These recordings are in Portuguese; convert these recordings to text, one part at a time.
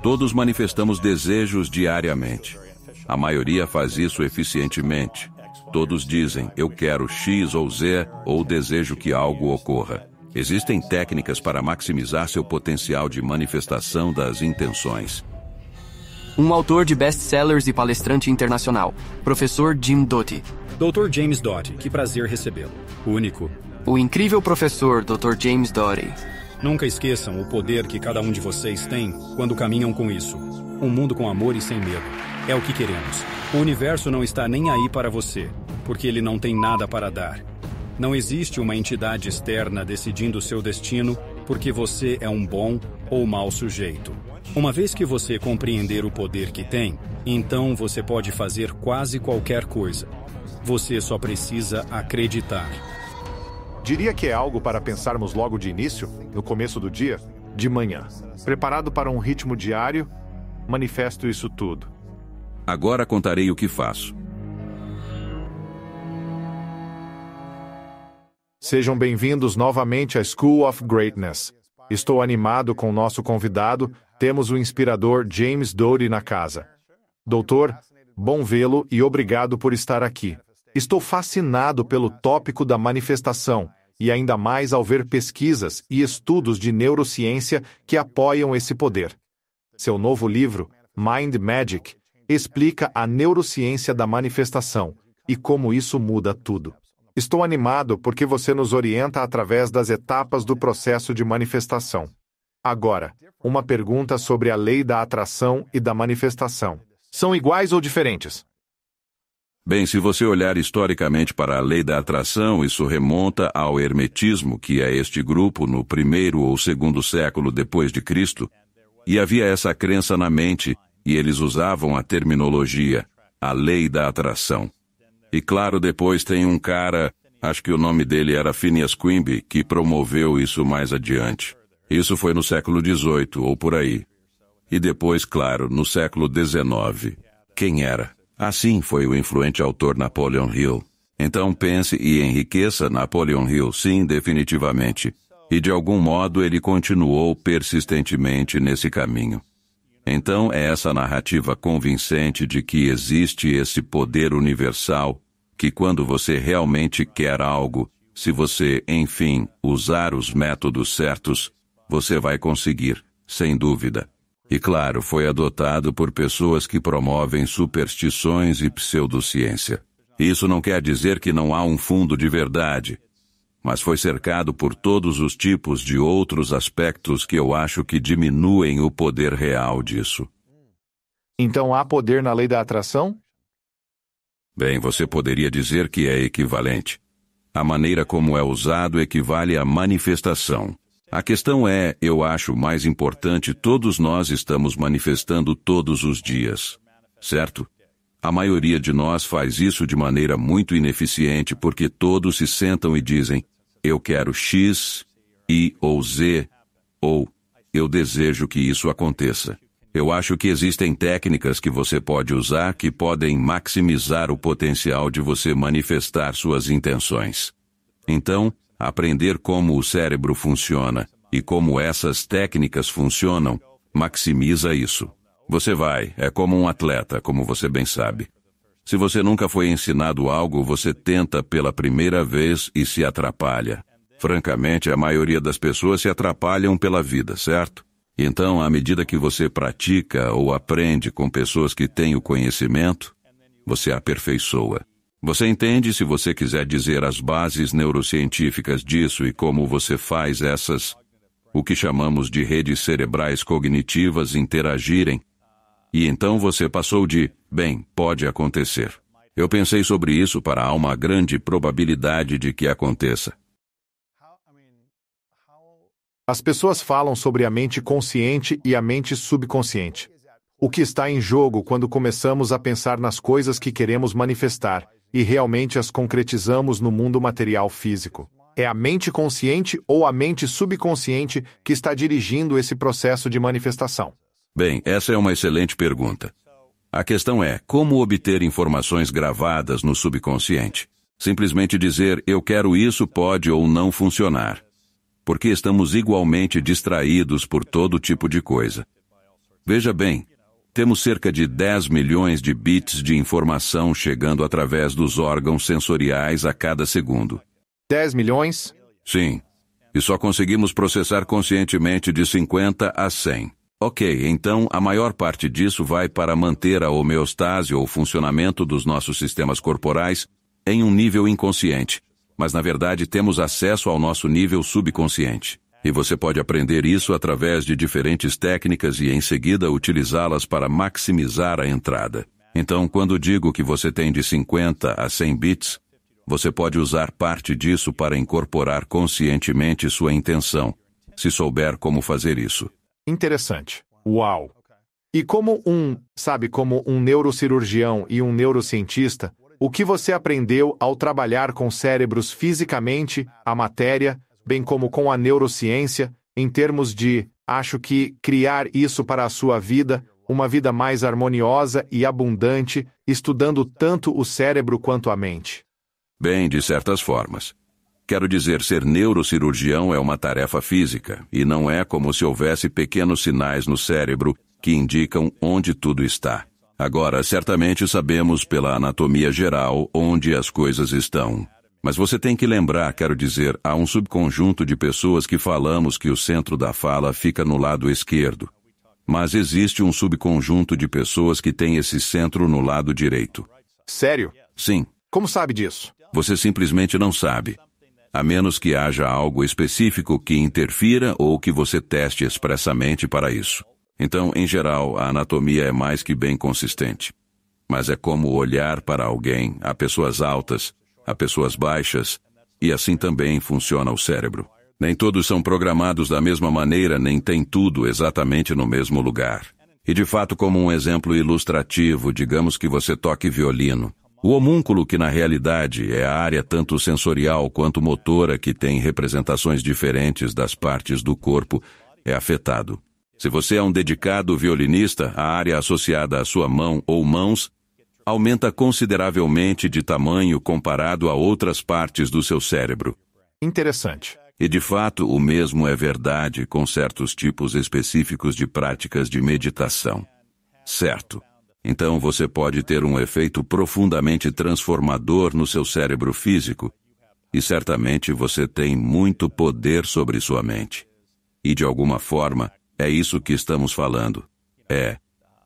Todos manifestamos desejos diariamente. A maioria faz isso eficientemente. Todos dizem, eu quero X ou Z, ou desejo que algo ocorra. Existem técnicas para maximizar seu potencial de manifestação das intenções. Um autor de best-sellers e palestrante internacional, professor Jim Doty. Dr. James Doty, que prazer recebê-lo. Único. O incrível professor Dr. James Doty. Nunca esqueçam o poder que cada um de vocês tem quando caminham com isso. Um mundo com amor e sem medo. É o que queremos. O universo não está nem aí para você, porque ele não tem nada para dar. Não existe uma entidade externa decidindo seu destino porque você é um bom ou mau sujeito. Uma vez que você compreender o poder que tem, então você pode fazer quase qualquer coisa. Você só precisa acreditar. Diria que é algo para pensarmos logo de início, no começo do dia, de manhã. Preparado para um ritmo diário, manifesto isso tudo. Agora contarei o que faço. Sejam bem-vindos novamente à School of Greatness. Estou animado com o nosso convidado. Temos o inspirador James Doty na casa. Doutor, bom vê-lo e obrigado por estar aqui. Estou fascinado pelo tópico da manifestação, e ainda mais ao ver pesquisas e estudos de neurociência que apoiam esse poder. Seu novo livro, Mind Magic, explica a neurociência da manifestação e como isso muda tudo. Estou animado porque você nos orienta através das etapas do processo de manifestação. Agora, uma pergunta sobre a lei da atração e da manifestação. São iguais ou diferentes? Bem, se você olhar historicamente para a lei da atração, isso remonta ao hermetismo, que é este grupo no 1º ou 2º século depois de Cristo, e havia essa crença na mente, e eles usavam a terminologia, a lei da atração. E claro, depois tem um cara, acho que o nome dele era Phineas Quimby, que promoveu isso mais adiante. Isso foi no século XVIII, ou por aí. E depois, claro, no século XIX. Quem era? Assim foi o influente autor Napoleon Hill. Então pense e enriqueça Napoleon Hill, sim, definitivamente. E de algum modo ele continuou persistentemente nesse caminho. Então é essa narrativa convincente de que existe esse poder universal, que quando você realmente quer algo, se você, enfim, usar os métodos certos, você vai conseguir, sem dúvida. E claro, foi adotado por pessoas que promovem superstições e pseudociência. Isso não quer dizer que não há um fundo de verdade, mas foi cercado por todos os tipos de outros aspectos que eu acho que diminuem o poder real disso. Então há poder na lei da atração? Bem, você poderia dizer que é equivalente. A maneira como é usado equivale à manifestação. A questão é, eu acho mais importante, todos nós estamos manifestando todos os dias, certo? A maioria de nós faz isso de maneira muito ineficiente porque todos se sentam e dizem, eu quero X, Y ou Z, ou eu desejo que isso aconteça. Eu acho que existem técnicas que você pode usar que podem maximizar o potencial de você manifestar suas intenções. Então, aprender como o cérebro funciona e como essas técnicas funcionam, maximiza isso. Você é como um atleta, como você bem sabe. Se você nunca foi ensinado algo, você tenta pela primeira vez e se atrapalha. Francamente, a maioria das pessoas se atrapalham pela vida, certo? Então, à medida que você pratica ou aprende com pessoas que têm o conhecimento, você aperfeiçoa. Você entende, se você quiser dizer as bases neurocientíficas disso e como você faz essas, o que chamamos de redes cerebrais cognitivas interagirem, e então você passou de, bem, pode acontecer. Eu pensei sobre isso para há uma grande probabilidade de que aconteça. As pessoas falam sobre a mente consciente e a mente subconsciente. O que está em jogo quando começamos a pensar nas coisas que queremos manifestar e realmente as concretizamos no mundo material físico? É a mente consciente ou a mente subconsciente que está dirigindo esse processo de manifestação? Bem, essa é uma excelente pergunta. A questão é, como obter informações gravadas no subconsciente? Simplesmente dizer, eu quero isso pode ou não funcionar. Porque estamos igualmente distraídos por todo tipo de coisa. Veja bem, temos cerca de 10 milhões de bits de informação chegando através dos órgãos sensoriais a cada segundo. 10 milhões? Sim. E só conseguimos processar conscientemente de 50 a 100. Ok, então a maior parte disso vai para manter a homeostase ou funcionamento dos nossos sistemas corporais em um nível inconsciente. Mas na verdade temos acesso ao nosso nível subconsciente. E você pode aprender isso através de diferentes técnicas e em seguida utilizá-las para maximizar a entrada. Então, quando digo que você tem de 50 a 100 bits, você pode usar parte disso para incorporar conscientemente sua intenção, se souber como fazer isso. Interessante. Uau! E como um neurocirurgião e um neurocientista, o que você aprendeu ao trabalhar com cérebros fisicamente, a matéria, bem como com a neurociência, em termos de, acho que, criar isso para a sua vida, uma vida mais harmoniosa e abundante, estudando tanto o cérebro quanto a mente? Bem, de certas formas. Quero dizer, ser neurocirurgião é uma tarefa física, e não é como se houvesse pequenos sinais no cérebro que indicam onde tudo está. Agora, certamente sabemos pela anatomia geral onde as coisas estão. Mas você tem que lembrar, quero dizer, há um subconjunto de pessoas que falamos que o centro da fala fica no lado esquerdo. Mas existe um subconjunto de pessoas que tem esse centro no lado direito. Sério? Sim. Como sabe disso? Você simplesmente não sabe. A menos que haja algo específico que interfira ou que você teste expressamente para isso. Então, em geral, a anatomia é mais que bem consistente. Mas é como olhar para alguém, há pessoas altas, há pessoas baixas, e assim também funciona o cérebro. Nem todos são programados da mesma maneira, nem tem tudo exatamente no mesmo lugar. E de fato, como um exemplo ilustrativo, digamos que você toque violino. O homúnculo, que na realidade é a área tanto sensorial quanto motora que tem representações diferentes das partes do corpo, é afetado. Se você é um dedicado violinista, a área associada à sua mão ou mãos aumenta consideravelmente de tamanho comparado a outras partes do seu cérebro. Interessante. E de fato, o mesmo é verdade com certos tipos específicos de práticas de meditação. Certo. Então você pode ter um efeito profundamente transformador no seu cérebro físico, e certamente você tem muito poder sobre sua mente. E de alguma forma, é isso que estamos falando.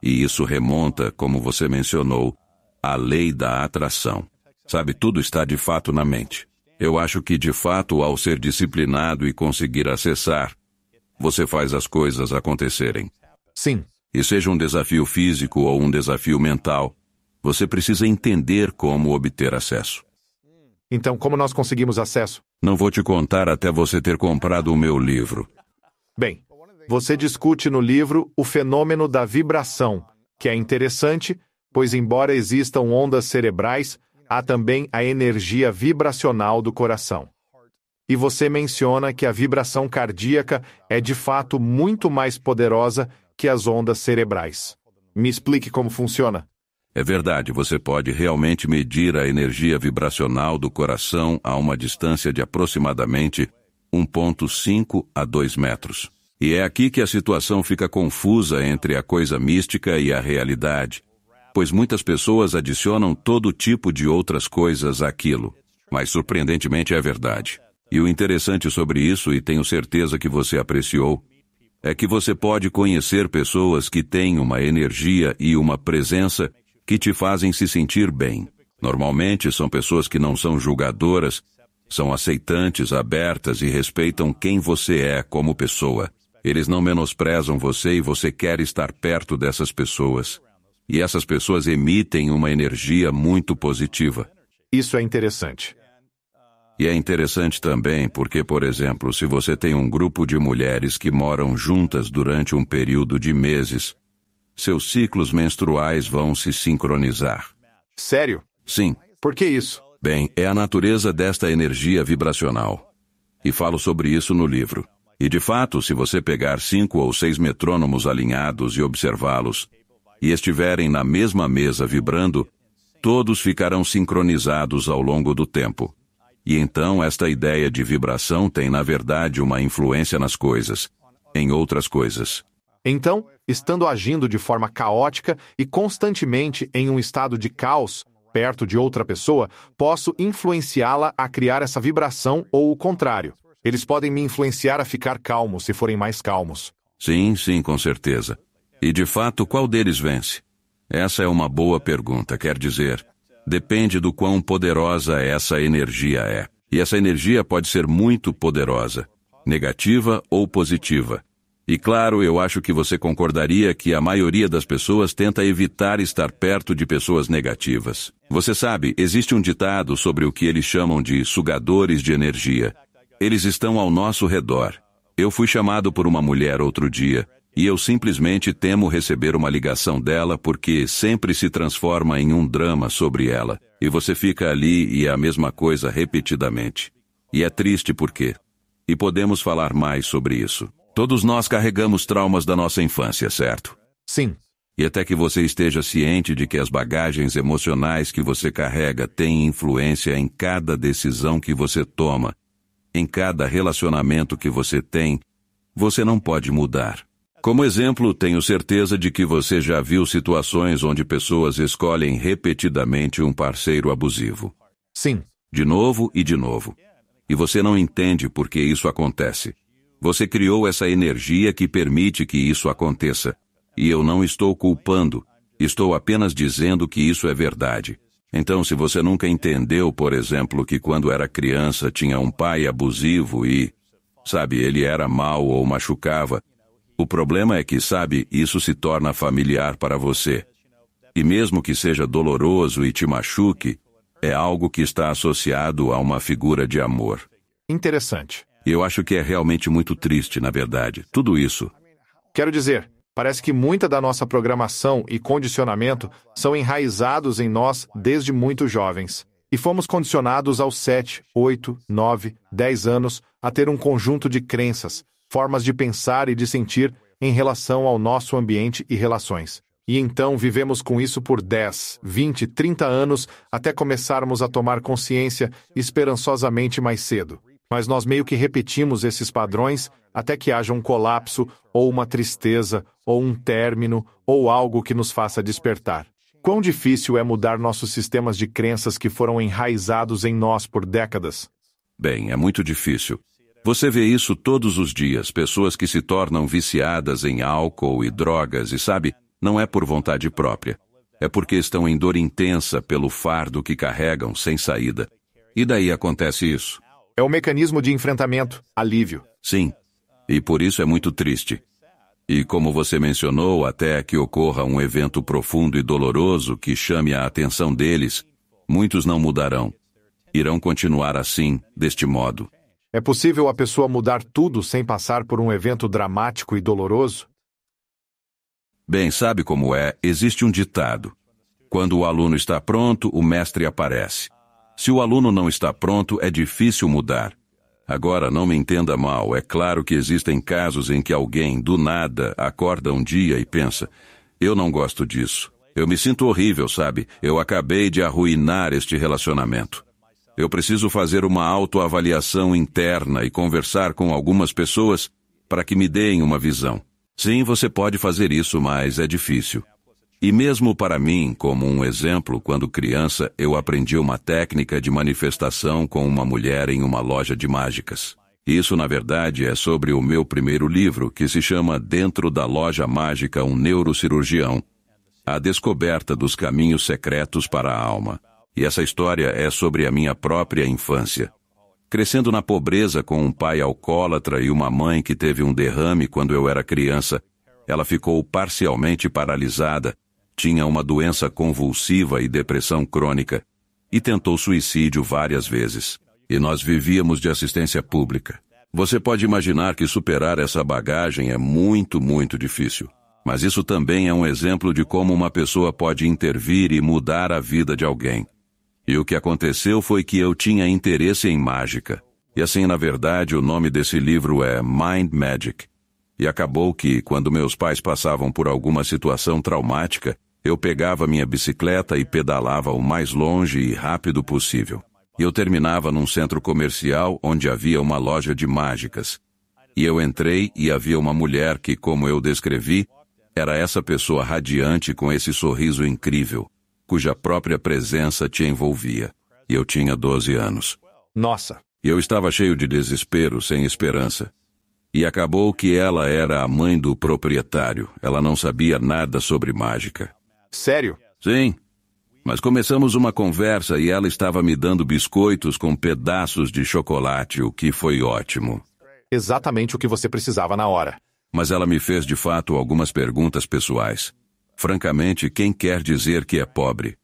E isso remonta, como você mencionou, à lei da atração. Sabe, tudo está de fato na mente. Eu acho que de fato, ao ser disciplinado e conseguir acessar, você faz as coisas acontecerem. Sim. E seja um desafio físico ou um desafio mental, você precisa entender como obter acesso. Então, como nós conseguimos acesso? Não vou te contar até você ter comprado o meu livro. Bem, você discute no livro o fenômeno da vibração, que é interessante, pois embora existam ondas cerebrais, há também a energia vibracional do coração. E você menciona que a vibração cardíaca é de fato muito mais poderosa que as ondas cerebrais. Me explique como funciona. É verdade, você pode realmente medir a energia vibracional do coração a uma distância de aproximadamente 1,5 a 2 metros. E é aqui que a situação fica confusa entre a coisa mística e a realidade, pois muitas pessoas adicionam todo tipo de outras coisas àquilo, mas surpreendentemente é verdade. E o interessante sobre isso, e tenho certeza que você apreciou, é que você pode conhecer pessoas que têm uma energia e uma presença que te fazem se sentir bem. Normalmente são pessoas que não são julgadoras, são aceitantes, abertas e respeitam quem você é como pessoa. Eles não menosprezam você e você quer estar perto dessas pessoas. E essas pessoas emitem uma energia muito positiva. Isso é interessante. E é interessante também porque, por exemplo, se você tem um grupo de mulheres que moram juntas durante um período de meses, seus ciclos menstruais vão se sincronizar. Sério? Sim. Por que isso? Bem, é a natureza desta energia vibracional. E falo sobre isso no livro. E de fato, se você pegar 5 ou 6 metrônomos alinhados e observá-los, e estiverem na mesma mesa vibrando, todos ficarão sincronizados ao longo do tempo. E então esta ideia de vibração tem, na verdade, uma influência nas coisas, em outras coisas. Então, estando agindo de forma caótica e constantemente em um estado de caos, perto de outra pessoa, posso influenciá-la a criar essa vibração ou o contrário. Eles podem me influenciar a ficar calmo se forem mais calmos. Sim, sim, com certeza. E de fato, qual deles vence? Essa é uma boa pergunta, quer dizer, depende do quão poderosa essa energia é. E essa energia pode ser muito poderosa, negativa ou positiva. E claro, eu acho que você concordaria que a maioria das pessoas tenta evitar estar perto de pessoas negativas. Você sabe, existe um ditado sobre o que eles chamam de sugadores de energia. Eles estão ao nosso redor. Eu fui chamado por uma mulher outro dia, e eu simplesmente temo receber uma ligação dela porque sempre se transforma em um drama sobre ela, e você fica ali e é a mesma coisa repetidamente. E é triste porque... E podemos falar mais sobre isso. Todos nós carregamos traumas da nossa infância, certo? Sim. E até que você esteja ciente de que as bagagens emocionais que você carrega têm influência em cada decisão que você toma, em cada relacionamento que você tem, você não pode mudar. Como exemplo, tenho certeza de que você já viu situações onde pessoas escolhem repetidamente um parceiro abusivo. Sim. De novo e de novo. E você não entende por que isso acontece. Você criou essa energia que permite que isso aconteça. E eu não estou culpando, estou apenas dizendo que isso é verdade. Então, se você nunca entendeu, por exemplo, que quando era criança tinha um pai abusivo e, sabe, ele era mau ou machucava, o problema é que, sabe, isso se torna familiar para você. E mesmo que seja doloroso e te machuque, é algo que está associado a uma figura de amor. Interessante. Eu acho que é realmente muito triste, na verdade, tudo isso. Quero dizer, parece que muita da nossa programação e condicionamento são enraizados em nós desde muito jovens. E fomos condicionados aos 7, 8, 9, 10 anos a ter um conjunto de crenças, formas de pensar e de sentir em relação ao nosso ambiente e relações. E então vivemos com isso por 10, 20, 30 anos até começarmos a tomar consciência esperançosamente mais cedo. Mas nós meio que repetimos esses padrões até que haja um colapso, ou uma tristeza, ou um término, ou algo que nos faça despertar. Quão difícil é mudar nossos sistemas de crenças que foram enraizados em nós por décadas? Bem, é muito difícil. Você vê isso todos os dias, pessoas que se tornam viciadas em álcool e drogas e, sabe, não é por vontade própria. É porque estão em dor intensa pelo fardo que carregam sem saída. E daí acontece isso. É o mecanismo de enfrentamento, alívio. Sim, e por isso é muito triste. E como você mencionou, até que ocorra um evento profundo e doloroso que chame a atenção deles, muitos não mudarão. Irão continuar assim, deste modo. É possível a pessoa mudar tudo sem passar por um evento dramático e doloroso? Bem, sabe como é? Existe um ditado. Quando o aluno está pronto, o mestre aparece. Se o aluno não está pronto, é difícil mudar. Agora, não me entenda mal, é claro que existem casos em que alguém, do nada, acorda um dia e pensa, eu não gosto disso. Eu me sinto horrível, sabe? Eu acabei de arruinar este relacionamento. Eu preciso fazer uma autoavaliação interna e conversar com algumas pessoas para que me deem uma visão. Sim, você pode fazer isso, mas é difícil. E mesmo para mim, como um exemplo, quando criança, eu aprendi uma técnica de manifestação com uma mulher em uma loja de mágicas. Isso, na verdade, é sobre o meu primeiro livro, que se chama Dentro da Loja Mágica, um Neurocirurgião. A descoberta dos caminhos secretos para a alma. E essa história é sobre a minha própria infância. Crescendo na pobreza com um pai alcoólatra e uma mãe que teve um derrame quando eu era criança, ela ficou parcialmente paralisada, tinha uma doença convulsiva e depressão crônica, e tentou suicídio várias vezes. E nós vivíamos de assistência pública. Você pode imaginar que superar essa bagagem é muito, muito difícil. Mas isso também é um exemplo de como uma pessoa pode intervir e mudar a vida de alguém. E o que aconteceu foi que eu tinha interesse em mágica. E assim, na verdade, o nome desse livro é Mind Magic. E acabou que, quando meus pais passavam por alguma situação traumática, eu pegava minha bicicleta e pedalava o mais longe e rápido possível. E eu terminava num centro comercial onde havia uma loja de mágicas. E eu entrei e havia uma mulher que, como eu descrevi, era essa pessoa radiante com esse sorriso incrível, cuja própria presença te envolvia. E eu tinha 12 anos. Nossa. E eu estava cheio de desespero, sem esperança. E acabou que ela era a mãe do proprietário. Ela não sabia nada sobre mágica. Sério? Sim. Mas começamos uma conversa e ela estava me dando biscoitos com pedaços de chocolate, o que foi ótimo. Exatamente o que você precisava na hora. Mas ela me fez de fato algumas perguntas pessoais. Francamente, quem quer dizer que é pobre?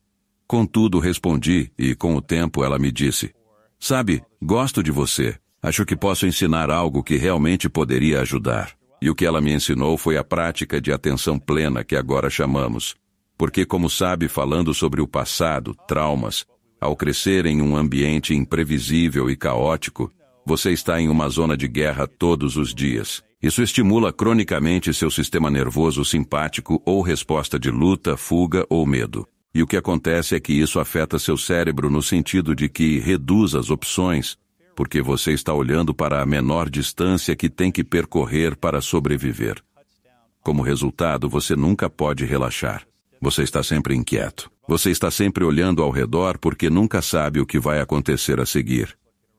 Contudo, respondi e com o tempo ela me disse: sabe, gosto de você. Acho que posso ensinar algo que realmente poderia ajudar. E o que ela me ensinou foi a prática de atenção plena que agora chamamos. Porque, como sabe, falando sobre o passado, traumas, ao crescer em um ambiente imprevisível e caótico, você está em uma zona de guerra todos os dias. Isso estimula cronicamente seu sistema nervoso simpático ou resposta de luta, fuga ou medo. E o que acontece é que isso afeta seu cérebro no sentido de que reduz as opções, porque você está olhando para a menor distância que tem que percorrer para sobreviver. Como resultado, você nunca pode relaxar. Você está sempre inquieto. Você está sempre olhando ao redor porque nunca sabe o que vai acontecer a seguir.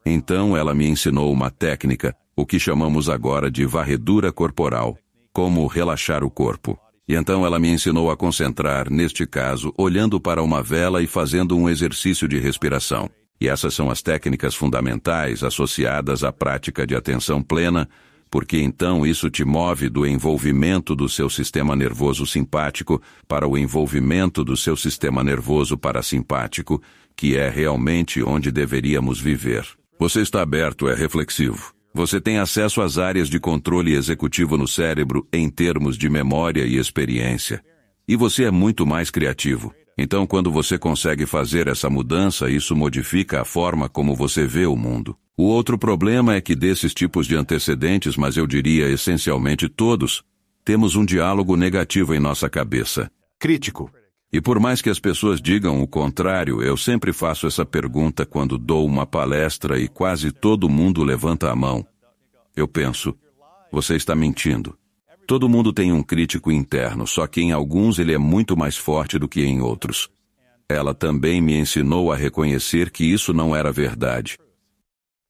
Então ela me ensinou uma técnica, o que chamamos agora de varredura corporal, como relaxar o corpo. E então ela me ensinou a concentrar, neste caso, olhando para uma vela e fazendo um exercício de respiração. E essas são as técnicas fundamentais associadas à prática de atenção plena, porque então isso te move do envolvimento do seu sistema nervoso simpático para o envolvimento do seu sistema nervoso parasimpático, que é realmente onde deveríamos viver. Você está aberto, é reflexivo. Você tem acesso às áreas de controle executivo no cérebro em termos de memória e experiência. E você é muito mais criativo. Então, quando você consegue fazer essa mudança, isso modifica a forma como você vê o mundo. O outro problema é que desses tipos de antecedentes, mas eu diria essencialmente todos, temos um diálogo negativo em nossa cabeça. Crítico. E por mais que as pessoas digam o contrário, eu sempre faço essa pergunta quando dou uma palestra e quase todo mundo levanta a mão. Eu penso, você está mentindo. Todo mundo tem um crítico interno, só que em alguns ele é muito mais forte do que em outros. Ela também me ensinou a reconhecer que isso não era verdade.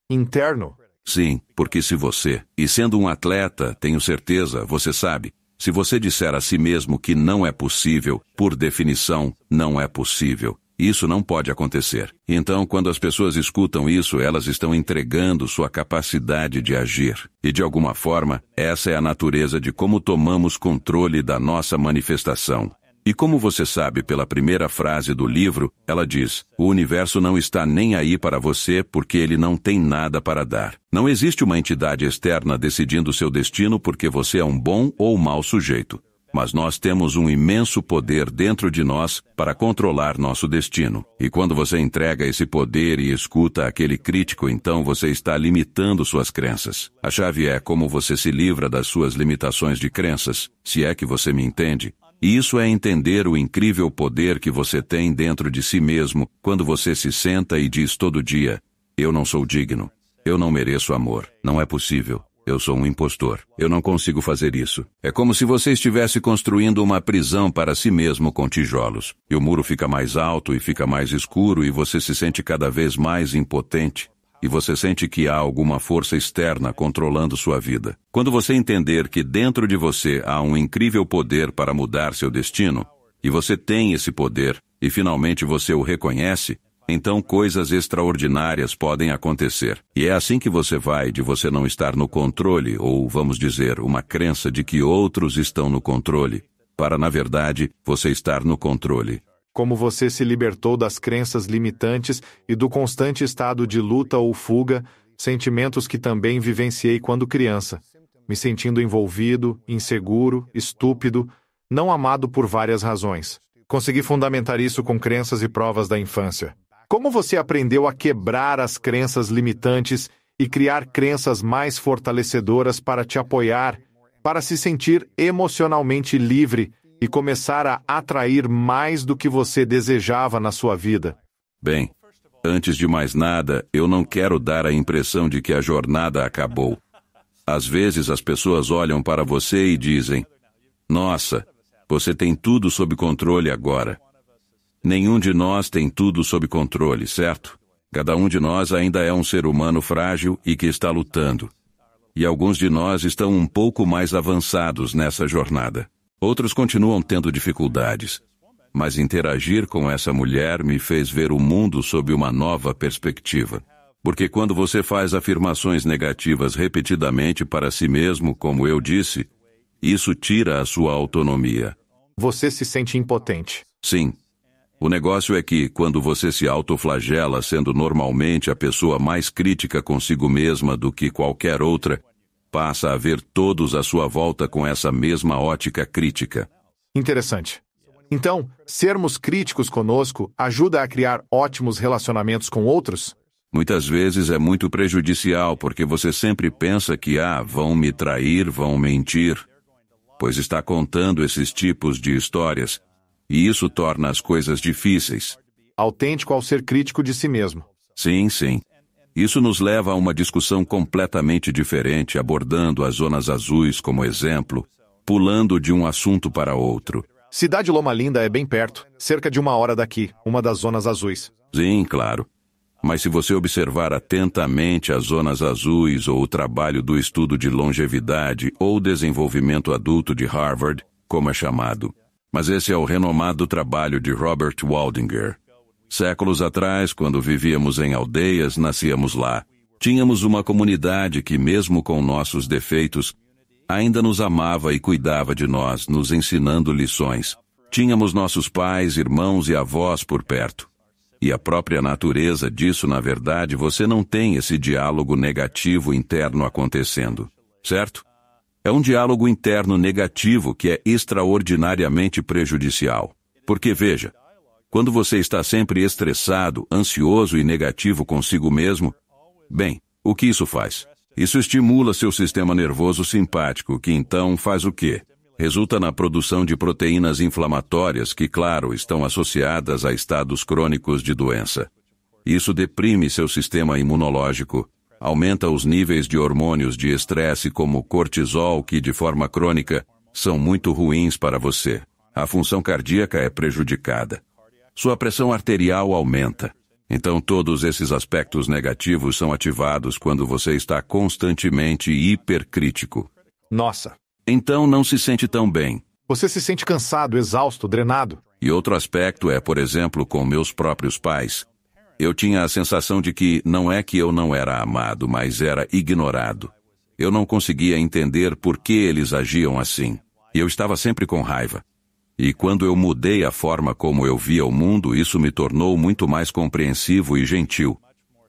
Interno? Sim, porque se você, e sendo um atleta, tenho certeza, você sabe, se você disser a si mesmo que não é possível, por definição, não é possível. Isso não pode acontecer. Então, quando as pessoas escutam isso, elas estão entregando sua capacidade de agir. E, de alguma forma, essa é a natureza de como tomamos controle da nossa manifestação. E como você sabe pela primeira frase do livro, ela diz: o universo não está nem aí para você porque ele não tem nada para dar. Não existe uma entidade externa decidindo seu destino porque você é um bom ou mau sujeito. Mas nós temos um imenso poder dentro de nós para controlar nosso destino. E quando você entrega esse poder e escuta aquele crítico, então você está limitando suas crenças. A chave é como você se livra das suas limitações de crenças, se é que você me entende. E isso é entender o incrível poder que você tem dentro de si mesmo quando você se senta e diz todo dia: eu não sou digno, eu não mereço amor, não é possível. Eu sou um impostor. Eu não consigo fazer isso. É como se você estivesse construindo uma prisão para si mesmo com tijolos. E o muro fica mais alto e fica mais escuro e você se sente cada vez mais impotente. E você sente que há alguma força externa controlando sua vida. Quando você entender que dentro de você há um incrível poder para mudar seu destino, e você tem esse poder, e finalmente você o reconhece, então coisas extraordinárias podem acontecer. E é assim que você vai de você não estar no controle, ou vamos dizer, uma crença de que outros estão no controle, para, na verdade, você estar no controle. Como você se libertou das crenças limitantes e do constante estado de luta ou fuga, sentimentos que também vivenciei quando criança, me sentindo envolvido, inseguro, estúpido, não amado por várias razões. Consegui fundamentar isso com crenças e provas da infância. Como você aprendeu a quebrar as crenças limitantes e criar crenças mais fortalecedoras para te apoiar, para se sentir emocionalmente livre e começar a atrair mais do que você desejava na sua vida? Bem, antes de mais nada, eu não quero dar a impressão de que a jornada acabou. Às vezes as pessoas olham para você e dizem: nossa, você tem tudo sob controle agora. Nenhum de nós tem tudo sob controle, certo? Cada um de nós ainda é um ser humano frágil e que está lutando. E alguns de nós estão um pouco mais avançados nessa jornada. Outros continuam tendo dificuldades. Mas interagir com essa mulher me fez ver o mundo sob uma nova perspectiva. Porque quando você faz afirmações negativas repetidamente para si mesmo, como eu disse, isso tira a sua autonomia. Você se sente impotente. Sim. O negócio é que, quando você se autoflagela sendo normalmente a pessoa mais crítica consigo mesma do que qualquer outra, passa a ver todos à sua volta com essa mesma ótica crítica. Interessante. Então, sermos críticos conosco ajuda a criar ótimos relacionamentos com outros? Muitas vezes é muito prejudicial porque você sempre pensa que, vão me trair, vão mentir, pois está contando esses tipos de histórias, e isso torna as coisas difíceis. Autêntico ao ser crítico de si mesmo. Sim, sim. Isso nos leva a uma discussão completamente diferente, abordando as zonas azuis como exemplo, pulando de um assunto para outro. Cidade Loma Linda é bem perto, cerca de 1 hora daqui, uma das zonas azuis. Sim, claro. Mas se você observar atentamente as zonas azuis ou o trabalho do estudo de longevidade ou desenvolvimento adulto de Harvard, como é chamado, mas esse é o renomado trabalho de Robert Waldinger. Séculos atrás, quando vivíamos em aldeias, nascíamos lá. Tínhamos uma comunidade que, mesmo com nossos defeitos, ainda nos amava e cuidava de nós, nos ensinando lições. Tínhamos nossos pais, irmãos e avós por perto. E a própria natureza disso, na verdade, você não tem esse diálogo negativo interno acontecendo, certo? É um diálogo interno negativo que é extraordinariamente prejudicial. Porque, veja, quando você está sempre estressado, ansioso e negativo consigo mesmo, bem, o que isso faz? Isso estimula seu sistema nervoso simpático, que então faz o quê? Resulta na produção de proteínas inflamatórias que, claro, estão associadas a estados crônicos de doença. Isso deprime seu sistema imunológico, aumenta os níveis de hormônios de estresse como cortisol, que, de forma crônica, são muito ruins para você. A função cardíaca é prejudicada. Sua pressão arterial aumenta. Então todos esses aspectos negativos são ativados quando você está constantemente hipercrítico. Nossa. Então não se sente tão bem. Você se sente cansado, exausto, drenado. E outro aspecto é, por exemplo, com meus próprios pais. Eu tinha a sensação de que não é que eu não era amado, mas era ignorado. Eu não conseguia entender por que eles agiam assim. E eu estava sempre com raiva. E quando eu mudei a forma como eu via o mundo, isso me tornou muito mais compreensivo e gentil.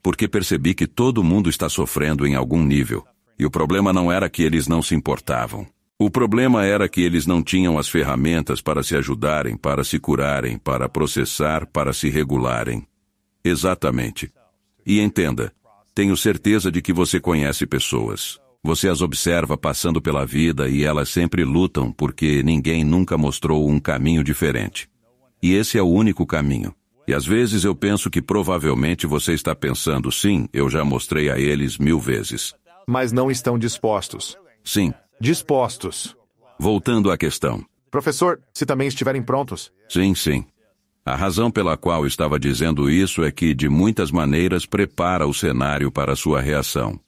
Porque percebi que todo mundo está sofrendo em algum nível. E o problema não era que eles não se importavam. O problema era que eles não tinham as ferramentas para se ajudarem, para se curarem, para processar, para se regularem. Exatamente. E entenda, tenho certeza de que você conhece pessoas. Você as observa passando pela vida e elas sempre lutam porque ninguém nunca mostrou um caminho diferente. E esse é o único caminho. E às vezes eu penso que provavelmente você está pensando, sim, eu já mostrei a eles 1000 vezes. Mas não estão dispostos. Sim. Dispostos. Voltando à questão. Professor, se também estiverem prontos. Sim, sim. A razão pela qual estava dizendo isso é que, de muitas maneiras, prepara o cenário para sua reação.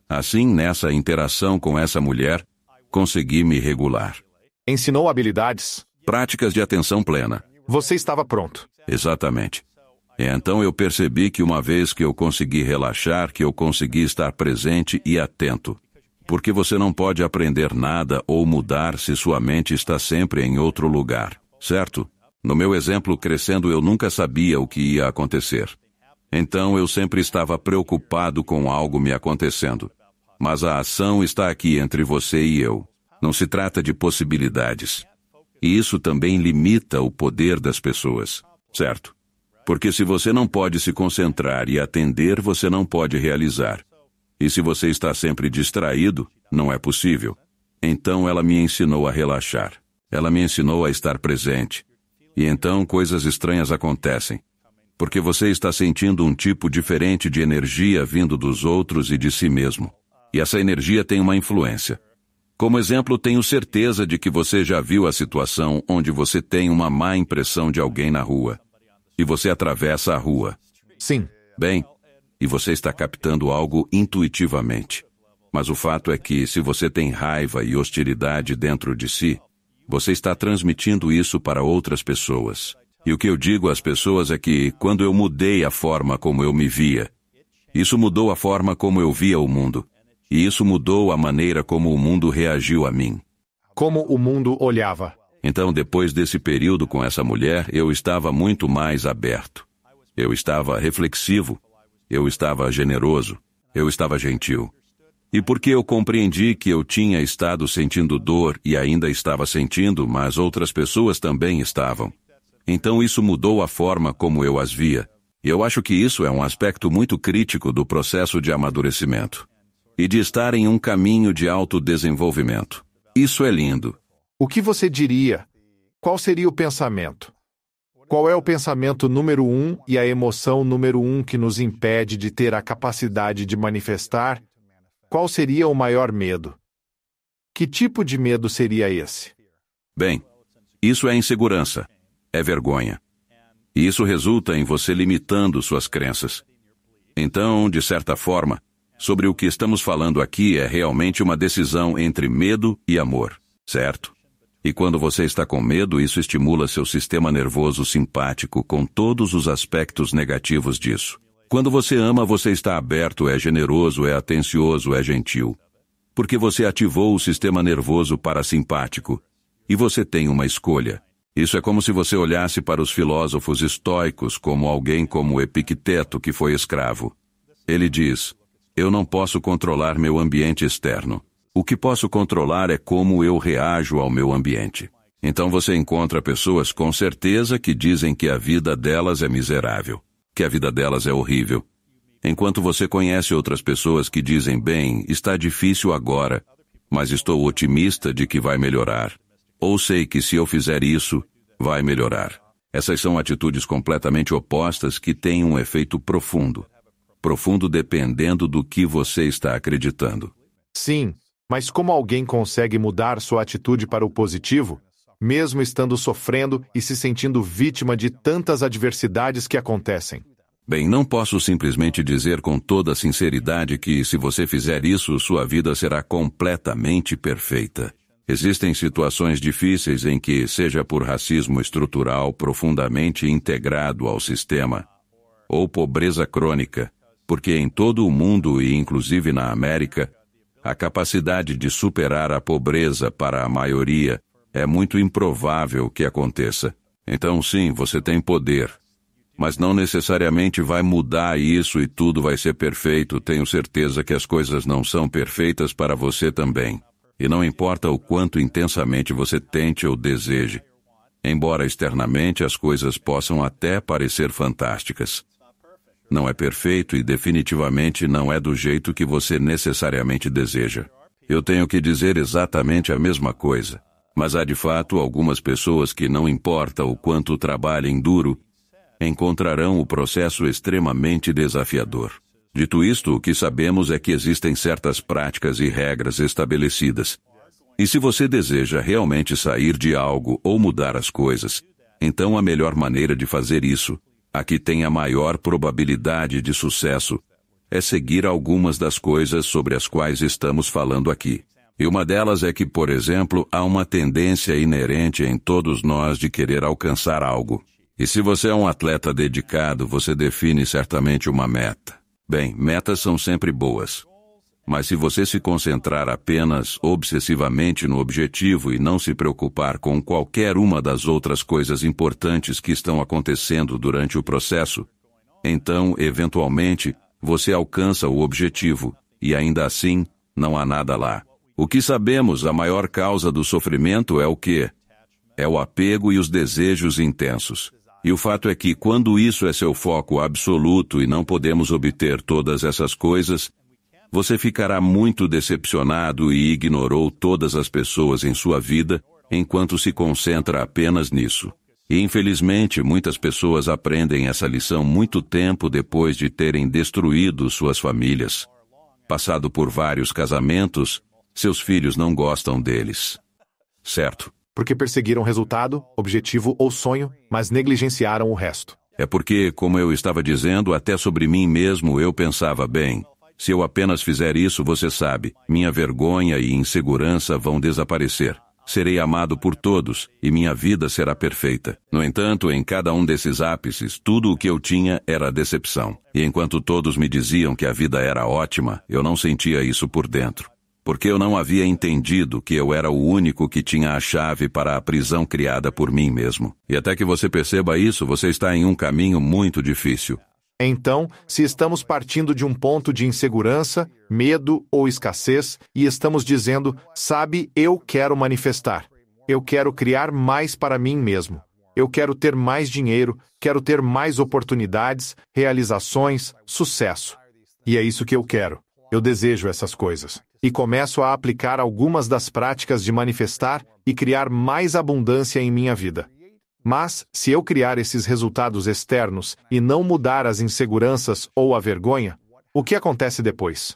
Assim, nessa interação com essa mulher, consegui me regular. Ensinou habilidades? Práticas de atenção plena. Você estava pronto. Exatamente. E então eu percebi que uma vez que eu consegui relaxar, que eu consegui estar presente e atento. Porque você não pode aprender nada ou mudar se sua mente está sempre em outro lugar, certo? No meu exemplo, crescendo, eu nunca sabia o que ia acontecer. Então eu sempre estava preocupado com algo me acontecendo. Mas a ação está aqui entre você e eu. Não se trata de possibilidades. E isso também limita o poder das pessoas, certo? Porque se você não pode se concentrar e atender, você não pode realizar. E se você está sempre distraído, não é possível. Então ela me ensinou a relaxar. Ela me ensinou a estar presente. E então coisas estranhas acontecem. Porque você está sentindo um tipo diferente de energia vindo dos outros e de si mesmo. E essa energia tem uma influência. Como exemplo, tenho certeza de que você já viu a situação onde você tem uma má impressão de alguém na rua. E você atravessa a rua. Sim. Bem, e você está captando algo intuitivamente. Mas o fato é que, se você tem raiva e hostilidade dentro de si, você está transmitindo isso para outras pessoas. E o que eu digo às pessoas é que, quando eu mudei a forma como eu me via, isso mudou a forma como eu via o mundo. E isso mudou a maneira como o mundo reagiu a mim. Como o mundo olhava. Então, depois desse período com essa mulher, eu estava muito mais aberto. Eu estava reflexivo. Eu estava generoso. Eu estava gentil. E porque eu compreendi que eu tinha estado sentindo dor e ainda estava sentindo, mas outras pessoas também estavam. Então isso mudou a forma como eu as via. E eu acho que isso é um aspecto muito crítico do processo de amadurecimento. E de estar em um caminho de autodesenvolvimento. Isso é lindo. O que você diria? Qual seria o pensamento? Qual é o pensamento número 1 e a emoção número 1 que nos impede de ter a capacidade de manifestar? Qual seria o maior medo? Que tipo de medo seria esse? Bem, isso é insegurança. É vergonha. E isso resulta em você limitando suas crenças. Então, de certa forma, sobre o que estamos falando aqui é realmente uma decisão entre medo e amor, certo? E quando você está com medo, isso estimula seu sistema nervoso simpático com todos os aspectos negativos disso. Quando você ama, você está aberto, é generoso, é atencioso, é gentil. Porque você ativou o sistema nervoso parasimpático. E você tem uma escolha. Isso é como se você olhasse para os filósofos estoicos como alguém como Epicteto, que foi escravo. Ele diz: eu não posso controlar meu ambiente externo. O que posso controlar é como eu reajo ao meu ambiente. Então você encontra pessoas com certeza que dizem que a vida delas é miserável, que a vida delas é horrível. Enquanto você conhece outras pessoas que dizem, bem, está difícil agora, mas estou otimista de que vai melhorar. Ou sei que se eu fizer isso, vai melhorar. Essas são atitudes completamente opostas que têm um efeito profundo. Profundo dependendo do que você está acreditando. Sim, mas como alguém consegue mudar sua atitude para o positivo, mesmo estando sofrendo e se sentindo vítima de tantas adversidades que acontecem? Bem, não posso simplesmente dizer com toda sinceridade que, se você fizer isso, sua vida será completamente perfeita. Existem situações difíceis em que, seja por racismo estrutural profundamente integrado ao sistema, ou pobreza crônica, porque em todo o mundo e inclusive na América, a capacidade de superar a pobreza para a maioria é muito improvável que aconteça. Então sim, você tem poder. Mas não necessariamente vai mudar isso e tudo vai ser perfeito. Tenho certeza que as coisas não são perfeitas para você também. E não importa o quanto intensamente você tente ou deseje. Embora externamente as coisas possam até parecer fantásticas. Não é perfeito e definitivamente não é do jeito que você necessariamente deseja. Eu tenho que dizer exatamente a mesma coisa. Mas há de fato algumas pessoas que, não importa o quanto trabalhem duro, encontrarão o processo extremamente desafiador. Dito isto, o que sabemos é que existem certas práticas e regras estabelecidas. E se você deseja realmente sair de algo ou mudar as coisas, então a melhor maneira de fazer isso, a que tem a maior probabilidade de sucesso, é seguir algumas das coisas sobre as quais estamos falando aqui. E uma delas é que, por exemplo, há uma tendência inerente em todos nós de querer alcançar algo. E se você é um atleta dedicado, você define certamente uma meta. Bem, metas são sempre boas. Mas se você se concentrar apenas obsessivamente no objetivo e não se preocupar com qualquer uma das outras coisas importantes que estão acontecendo durante o processo, então, eventualmente, você alcança o objetivo, e ainda assim, não há nada lá. O que sabemos, a maior causa do sofrimento é o quê? É o apego e os desejos intensos. E o fato é que, quando isso é seu foco absoluto e não podemos obter todas essas coisas, você ficará muito decepcionado e ignorou todas as pessoas em sua vida enquanto se concentra apenas nisso. E infelizmente muitas pessoas aprendem essa lição muito tempo depois de terem destruído suas famílias. passado por vários casamentos, seus filhos não gostam deles. Certo? Porque perseguiram resultado, objetivo ou sonho, mas negligenciaram o resto. É porque, como eu estava dizendo, até sobre mim mesmo eu pensava, bem, se eu apenas fizer isso, você sabe, minha vergonha e insegurança vão desaparecer. Serei amado por todos, e minha vida será perfeita. No entanto, em cada um desses ápices, tudo o que eu tinha era decepção. E enquanto todos me diziam que a vida era ótima, eu não sentia isso por dentro. Porque eu não havia entendido que eu era o único que tinha a chave para a prisão criada por mim mesmo. E até que você perceba isso, você está em um caminho muito difícil. Então, se estamos partindo de um ponto de insegurança, medo ou escassez, e estamos dizendo, sabe, eu quero manifestar. Eu quero criar mais para mim mesmo. Eu quero ter mais dinheiro, quero ter mais oportunidades, realizações, sucesso. E é isso que eu quero. Eu desejo essas coisas. E começo a aplicar algumas das práticas de manifestar e criar mais abundância em minha vida. Mas, se eu criar esses resultados externos e não mudar as inseguranças ou a vergonha, o que acontece depois?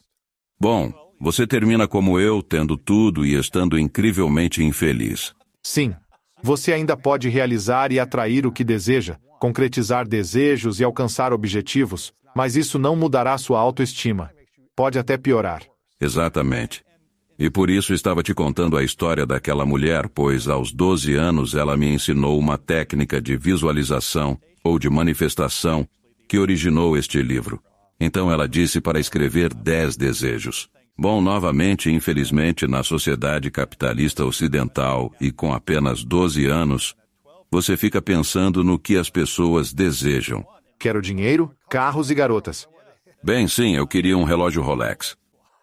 Bom, você termina como eu, tendo tudo e estando incrivelmente infeliz. Sim. Você ainda pode realizar e atrair o que deseja, concretizar desejos e alcançar objetivos, mas isso não mudará sua autoestima. Pode até piorar. Exatamente. E por isso estava te contando a história daquela mulher, pois aos 12 anos ela me ensinou uma técnica de visualização ou de manifestação que originou este livro. Então ela disse para escrever 10 desejos. Bom, novamente, infelizmente, na sociedade capitalista ocidental e com apenas 12 anos, você fica pensando no que as pessoas desejam. Quero dinheiro, carros e garotas. Bem, sim, eu queria um relógio Rolex.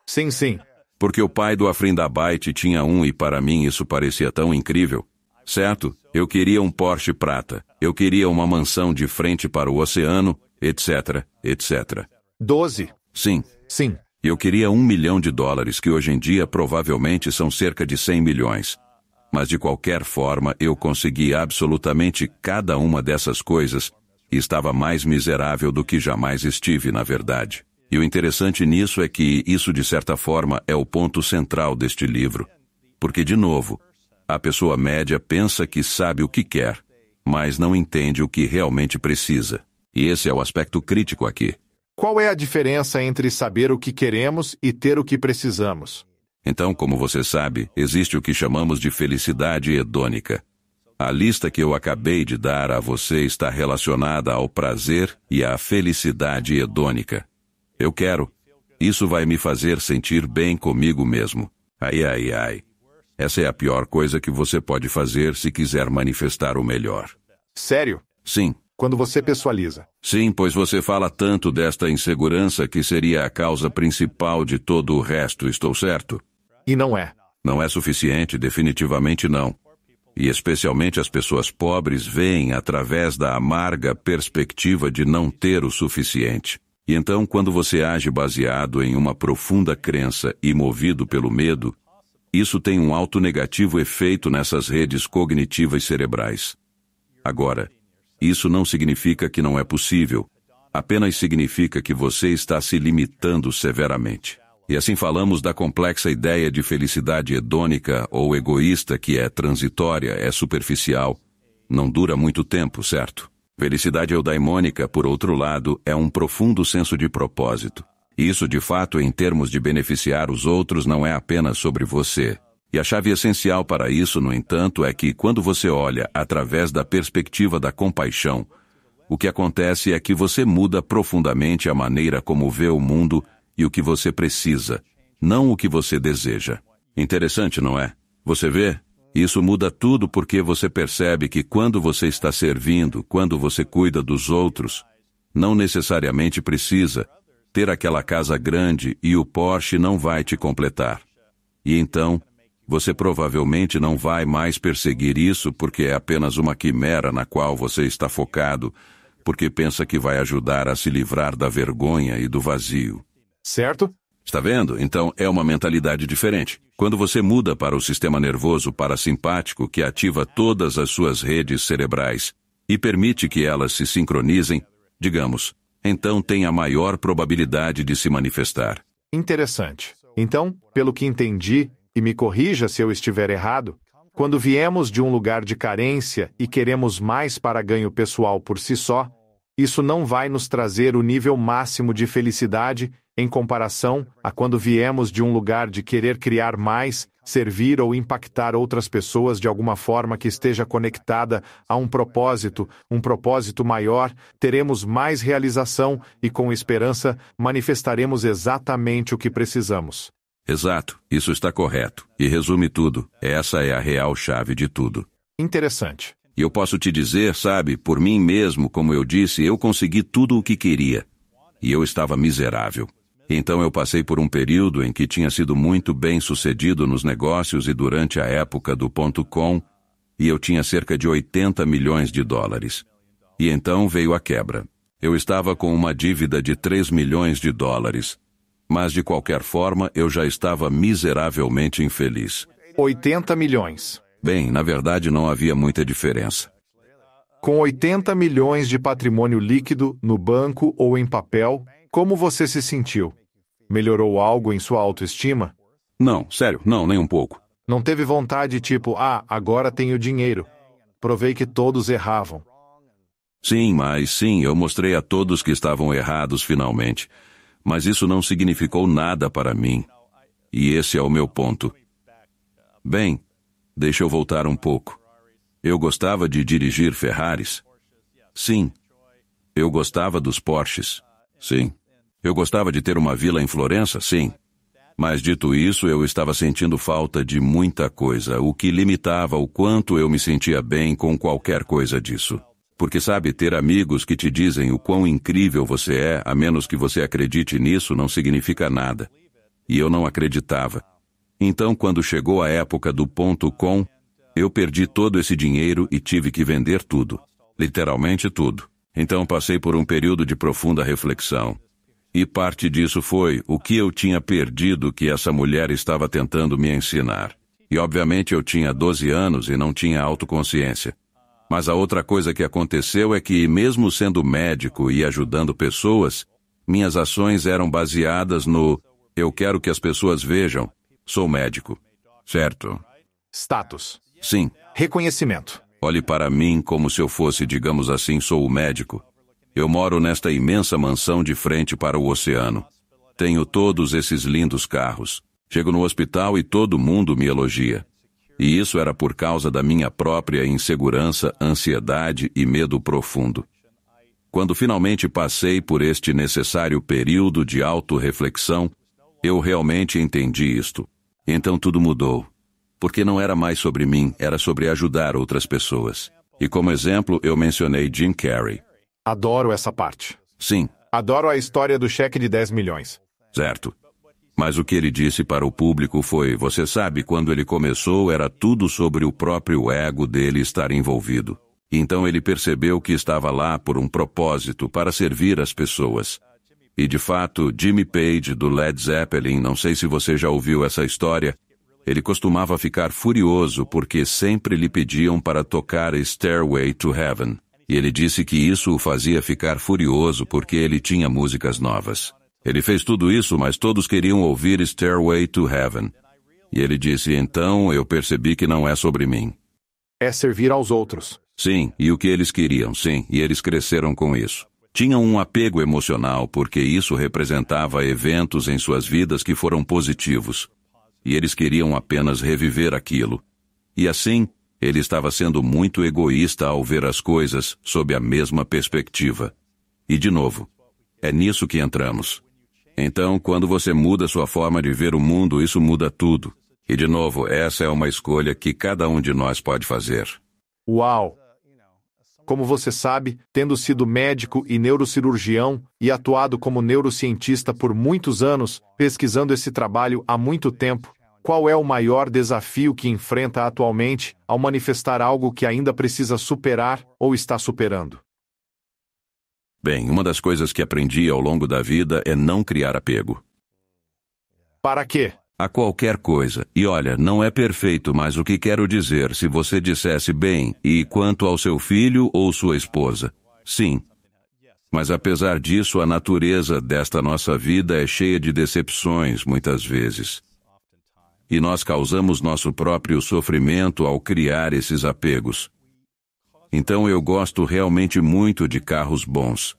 Sim, sim. Porque o pai do Afrindabite tinha um e para mim isso parecia tão incrível. Certo? Eu queria um Porsche prata. Eu queria uma mansão de frente para o oceano, etc, etc. 12. Sim. Sim. Eu queria $1 milhão, que hoje em dia provavelmente são cerca de 100 milhões. Mas de qualquer forma, eu consegui absolutamente cada uma dessas coisas e estava mais miserável do que jamais estive, na verdade. E o interessante nisso é que isso, de certa forma, é o ponto central deste livro. Porque, de novo, a pessoa média pensa que sabe o que quer, mas não entende o que realmente precisa. E esse é o aspecto crítico aqui. Qual é a diferença entre saber o que queremos e ter o que precisamos? Então, como você sabe, existe o que chamamos de felicidade hedônica. A lista que eu acabei de dar a você está relacionada ao prazer e à felicidade hedônica. Eu quero. Isso vai me fazer sentir bem comigo mesmo. Ai, ai, ai. Essa é a pior coisa que você pode fazer se quiser manifestar o melhor. Sério? Sim. Quando você pessoaliza. Sim, pois você fala tanto desta insegurança que seria a causa principal de todo o resto, estou certo? E não é. Não é suficiente, definitivamente não. E especialmente as pessoas pobres veem através da amarga perspectiva de não ter o suficiente. E então, quando você age baseado em uma profunda crença e movido pelo medo, isso tem um alto negativo efeito nessas redes cognitivas cerebrais. Agora, isso não significa que não é possível, apenas significa que você está se limitando severamente. E assim falamos da complexa ideia de felicidade hedônica ou egoísta que é transitória, é superficial, não dura muito tempo, certo? Felicidade eudaimônica, por outro lado, é um profundo senso de propósito. Isso, de fato, em termos de beneficiar os outros, não é apenas sobre você. E a chave essencial para isso, no entanto, é que quando você olha através da perspectiva da compaixão, o que acontece é que você muda profundamente a maneira como vê o mundo e o que você precisa, não o que você deseja. Interessante, não é? Você vê? Isso muda tudo porque você percebe que quando você está servindo, quando você cuida dos outros, não necessariamente precisa ter aquela casa grande e o Porsche não vai te completar. E então, você provavelmente não vai mais perseguir isso porque é apenas uma quimera na qual você está focado, porque pensa que vai ajudar a se livrar da vergonha e do vazio. Certo? Está vendo? Então é uma mentalidade diferente. Quando você muda para o sistema nervoso parasimpático que ativa todas as suas redes cerebrais e permite que elas se sincronizem, digamos, então tem a maior probabilidade de se manifestar. Interessante. Então, pelo que entendi, e me corrija se eu estiver errado, quando viemos de um lugar de carência e queremos mais para ganho pessoal por si só, isso não vai nos trazer o nível máximo de felicidade em comparação a quando viemos de um lugar de querer criar mais, servir ou impactar outras pessoas de alguma forma que esteja conectada a um propósito maior, teremos mais realização e, com esperança, manifestaremos exatamente o que precisamos. Exato, isso está correto. E resume tudo. Essa é a real chave de tudo. Interessante. E eu posso te dizer, sabe, por mim mesmo, como eu disse, eu consegui tudo o que queria. E eu estava miserável. Então eu passei por um período em que tinha sido muito bem sucedido nos negócios e durante a época do .com, e eu tinha cerca de 80 milhões de dólares. E então veio a quebra. Eu estava com uma dívida de 3 milhões de dólares. Mas de qualquer forma, eu já estava miseravelmente infeliz. 80 milhões. Bem, na verdade não havia muita diferença. Com 80 milhões de patrimônio líquido, no banco ou em papel, como você se sentiu? Melhorou algo em sua autoestima? Não, sério, não, nem um pouco. Não teve vontade tipo, agora tenho dinheiro. Provei que todos erravam. Sim, eu mostrei a todos que estavam errados finalmente. Mas isso não significou nada para mim. E esse é o meu ponto. Bem, deixa eu voltar um pouco. Eu gostava de dirigir Ferraris? Sim. Eu gostava dos Porsches? Sim. Eu gostava de ter uma vila em Florença? Sim. Mas dito isso, eu estava sentindo falta de muita coisa, o que limitava o quanto eu me sentia bem com qualquer coisa disso. Porque sabe, ter amigos que te dizem o quão incrível você é, a menos que você acredite nisso, não significa nada. E eu não acreditava. Então, quando chegou a época do .com, eu perdi todo esse dinheiro e tive que vender tudo. Literalmente tudo. Então passei por um período de profunda reflexão. E parte disso foi o que eu tinha perdido que essa mulher estava tentando me ensinar. E obviamente eu tinha 12 anos e não tinha autoconsciência. Mas a outra coisa que aconteceu é que, mesmo sendo médico e ajudando pessoas, minhas ações eram baseadas no eu quero que as pessoas vejam, sou médico. Certo? Status. Sim. Reconhecimento. Olhe para mim como se eu fosse, digamos assim, sou o médico. Eu moro nesta imensa mansão de frente para o oceano. Tenho todos esses lindos carros. Chego no hospital e todo mundo me elogia. E isso era por causa da minha própria insegurança, ansiedade e medo profundo. Quando finalmente passei por este necessário período de autorreflexão, eu realmente entendi isto. Então tudo mudou. Porque não era mais sobre mim, era sobre ajudar outras pessoas. E como exemplo, eu mencionei Jim Carrey. Adoro essa parte. Sim. Adoro a história do cheque de 10 milhões. Certo. Mas o que ele disse para o público foi, você sabe, quando ele começou era tudo sobre o próprio ego dele estar envolvido. Então ele percebeu que estava lá por um propósito, para servir as pessoas. E de fato, Jimmy Page, do Led Zeppelin, não sei se você já ouviu essa história, ele costumava ficar furioso porque sempre lhe pediam para tocar Stairway to Heaven. E ele disse que isso o fazia ficar furioso porque ele tinha músicas novas. Ele fez tudo isso, mas todos queriam ouvir Stairway to Heaven. E ele disse, então eu percebi que não é sobre mim. É servir aos outros. Sim, e o que eles queriam, sim, e eles cresceram com isso. Tinham um apego emocional porque isso representava eventos em suas vidas que foram positivos. E eles queriam apenas reviver aquilo. E assim, ele estava sendo muito egoísta ao ver as coisas sob a mesma perspectiva. E de novo, é nisso que entramos. Então, quando você muda sua forma de ver o mundo, isso muda tudo. E de novo, essa é uma escolha que cada um de nós pode fazer. Uau! Como você sabe, tendo sido médico e neurocirurgião e atuado como neurocientista por muitos anos, pesquisando esse trabalho há muito tempo, qual é o maior desafio que enfrenta atualmente ao manifestar algo que ainda precisa superar ou está superando? Bem, uma das coisas que aprendi ao longo da vida é não criar apego. Para quê? A qualquer coisa. E olha, não é perfeito, mas o que quero dizer, se você dissesse bem, e quanto ao seu filho ou sua esposa? Sim. Mas apesar disso, a natureza desta nossa vida é cheia de decepções, muitas vezes. E nós causamos nosso próprio sofrimento ao criar esses apegos. Então eu gosto realmente muito de carros bons.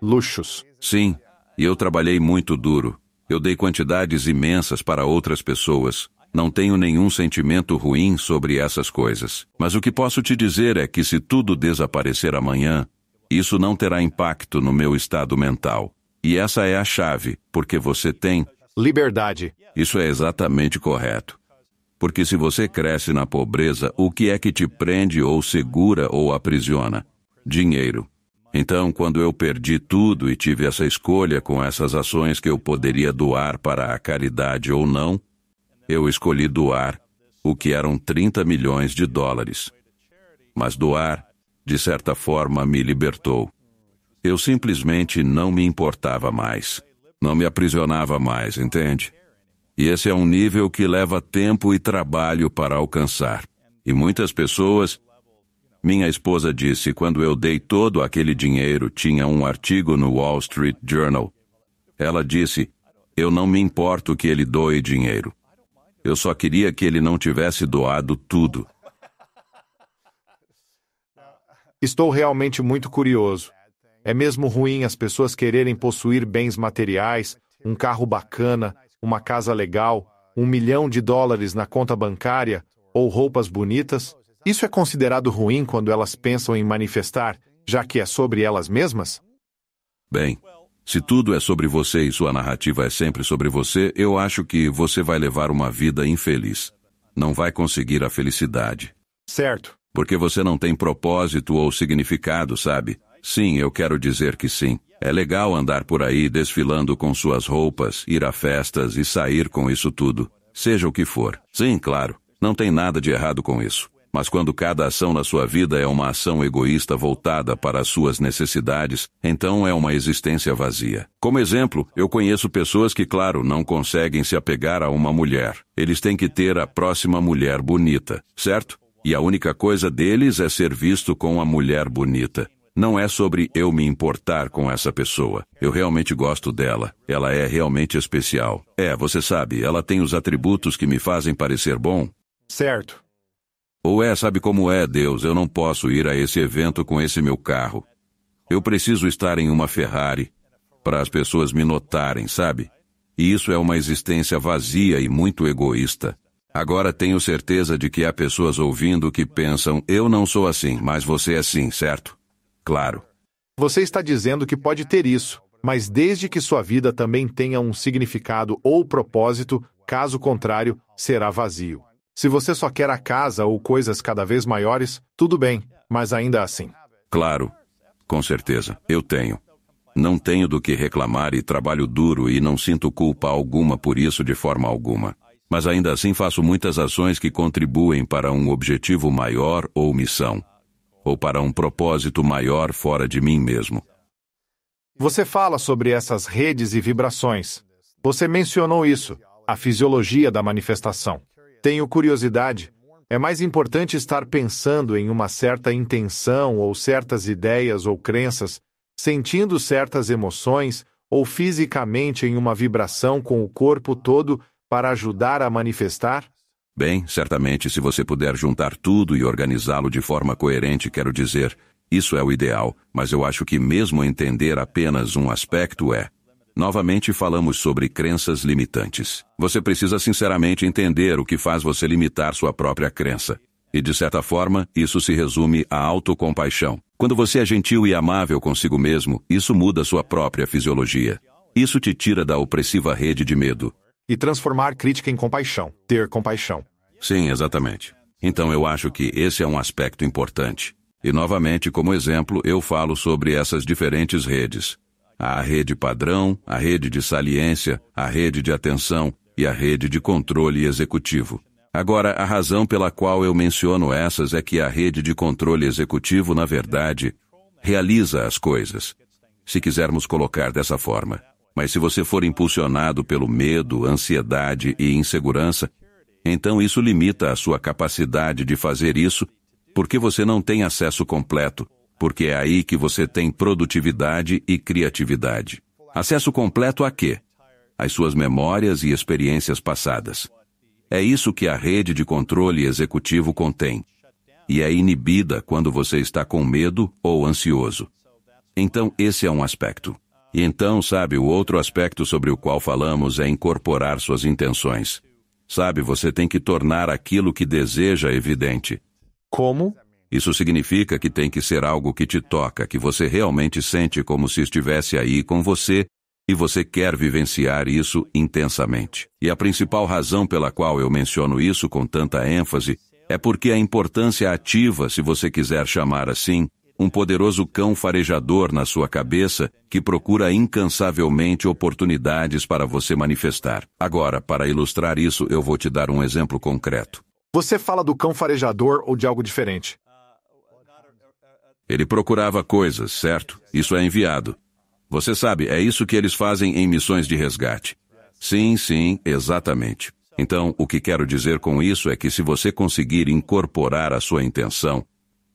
Luxos. Sim, e eu trabalhei muito duro. Eu dei quantidades imensas para outras pessoas. Não tenho nenhum sentimento ruim sobre essas coisas. Mas o que posso te dizer é que se tudo desaparecer amanhã, isso não terá impacto no meu estado mental. E essa é a chave, porque você tem liberdade. Isso é exatamente correto. Porque se você cresce na pobreza, o que é que te prende ou segura ou aprisiona? Dinheiro. Então, quando eu perdi tudo e tive essa escolha com essas ações que eu poderia doar para a caridade ou não, eu escolhi doar, o que eram 30 milhões de dólares. Mas doar, de certa forma, me libertou. Eu simplesmente não me importava mais. Não me aprisionava mais, entende? E esse é um nível que leva tempo e trabalho para alcançar. E muitas pessoas... Minha esposa disse, quando eu dei todo aquele dinheiro, tinha um artigo no Wall Street Journal. Ela disse, eu não me importo que ele doe dinheiro. Eu só queria que ele não tivesse doado tudo. Estou realmente muito curioso. É mesmo ruim as pessoas quererem possuir bens materiais, um carro bacana, uma casa legal, $1 milhão na conta bancária ou roupas bonitas? Isso é considerado ruim quando elas pensam em manifestar, já que é sobre elas mesmas? Bem, se tudo é sobre você e sua narrativa é sempre sobre você, eu acho que você vai levar uma vida infeliz. Não vai conseguir a felicidade. Certo. Porque você não tem propósito ou significado, sabe? Sim, eu quero dizer que sim. É legal andar por aí desfilando com suas roupas, ir a festas e sair com isso tudo. Seja o que for. Sim, claro. Não tem nada de errado com isso. Mas quando cada ação na sua vida é uma ação egoísta voltada para as suas necessidades, então é uma existência vazia. Como exemplo, eu conheço pessoas que, claro, não conseguem se apegar a uma mulher. Eles têm que ter a próxima mulher bonita, certo? E a única coisa deles é ser visto com a mulher bonita. Não é sobre eu me importar com essa pessoa. Eu realmente gosto dela. Ela é realmente especial. Você sabe, ela tem os atributos que me fazem parecer bom. Certo. Ou sabe como é, Deus, eu não posso ir a esse evento com esse meu carro. Eu preciso estar em uma Ferrari para as pessoas me notarem, sabe? E isso é uma existência vazia e muito egoísta. Agora tenho certeza de que há pessoas ouvindo que pensam, eu não sou assim, mas você é sim, certo? Claro. Você está dizendo que pode ter isso, mas desde que sua vida também tenha um significado ou propósito, caso contrário, será vazio. Se você só quer a casa ou coisas cada vez maiores, tudo bem, mas ainda assim. Claro, com certeza, eu tenho. Não tenho do que reclamar e trabalho duro e não sinto culpa alguma por isso de forma alguma. Mas ainda assim faço muitas ações que contribuem para um objetivo maior ou missão, ou para um propósito maior fora de mim mesmo. Você fala sobre essas redes e vibrações. Você mencionou isso, a fisiologia da manifestação. Tenho curiosidade. É mais importante estar pensando em uma certa intenção ou certas ideias ou crenças, sentindo certas emoções ou fisicamente em uma vibração com o corpo todo para ajudar a manifestar? Bem, certamente se você puder juntar tudo e organizá-lo de forma coerente, quero dizer, isso é o ideal, mas eu acho que mesmo entender apenas um aspecto Novamente falamos sobre crenças limitantes. Você precisa sinceramente entender o que faz você limitar sua própria crença. E de certa forma, isso se resume à autocompaixão. Quando você é gentil e amável consigo mesmo, isso muda sua própria fisiologia. Isso te tira da opressiva rede de medo. E transformar crítica em compaixão. Ter compaixão. Sim, exatamente. Então eu acho que esse é um aspecto importante. E novamente, como exemplo, eu falo sobre essas diferentes redes. Há a rede padrão, a rede de saliência, a rede de atenção e a rede de controle executivo. Agora, a razão pela qual eu menciono essas é que a rede de controle executivo, na verdade, realiza as coisas, se quisermos colocar dessa forma. Mas se você for impulsionado pelo medo, ansiedade e insegurança, Então isso limita a sua capacidade de fazer isso, porque você não tem acesso completo, porque é aí que você tem produtividade e criatividade. Acesso completo a quê? Às suas memórias e experiências passadas. É isso que a rede de controle executivo contém. E é inibida quando você está com medo ou ansioso. Então, esse é um aspecto. E então, sabe, o outro aspecto sobre o qual falamos é incorporar suas intenções. Sabe, você tem que tornar aquilo que deseja evidente. Como? Isso significa que tem que ser algo que te toca, que você realmente sente como se estivesse aí com você, e você quer vivenciar isso intensamente. E a principal razão pela qual eu menciono isso com tanta ênfase é porque a importância ativa, se você quiser chamar assim, um poderoso cão farejador na sua cabeça que procura incansavelmente oportunidades para você manifestar. Agora, para ilustrar isso, eu vou te dar um exemplo concreto. Você fala do cão farejador ou de algo diferente? Ele procurava coisas, certo? Isso é enviado. Você sabe, é isso que eles fazem em missões de resgate. Sim, exatamente. Então, o que quero dizer com isso é que se você conseguir incorporar a sua intenção,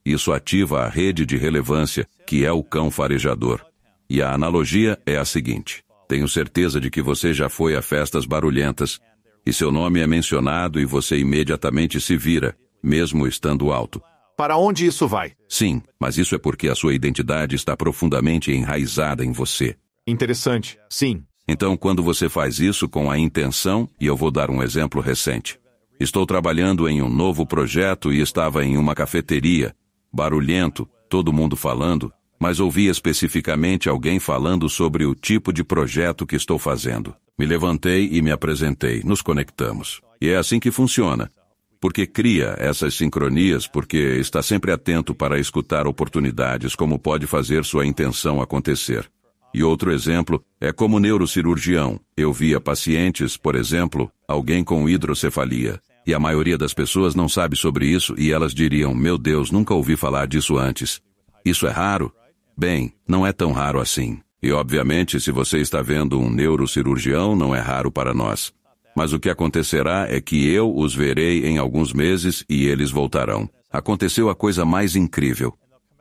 isso ativa a rede de relevância, que é o cão farejador. E a analogia é a seguinte. Tenho certeza de que você já foi a festas barulhentas, e seu nome é mencionado e você imediatamente se vira, mesmo estando alto. Para onde isso vai? Sim, mas isso é porque a sua identidade está profundamente enraizada em você. Interessante, sim. Então, quando você faz isso com a intenção, e eu vou dar um exemplo recente. Estou trabalhando em um novo projeto e estava em uma cafeteria, barulhento, todo mundo falando, mas ouvi especificamente alguém falando sobre o tipo de projeto que estou fazendo. Me levantei e me apresentei, nos conectamos. E é assim que funciona. Porque cria essas sincronias, porque está sempre atento para escutar oportunidades, como pode fazer sua intenção acontecer. E outro exemplo é como neurocirurgião. Eu via pacientes, por exemplo, alguém com hidrocefalia. E a maioria das pessoas não sabe sobre isso e elas diriam, meu Deus, nunca ouvi falar disso antes. Isso é raro? Bem, não é tão raro assim. E obviamente, se você está vendo um neurocirurgião, não é raro para nós. Mas o que acontecerá é que eu os verei em alguns meses e eles voltarão. Aconteceu a coisa mais incrível.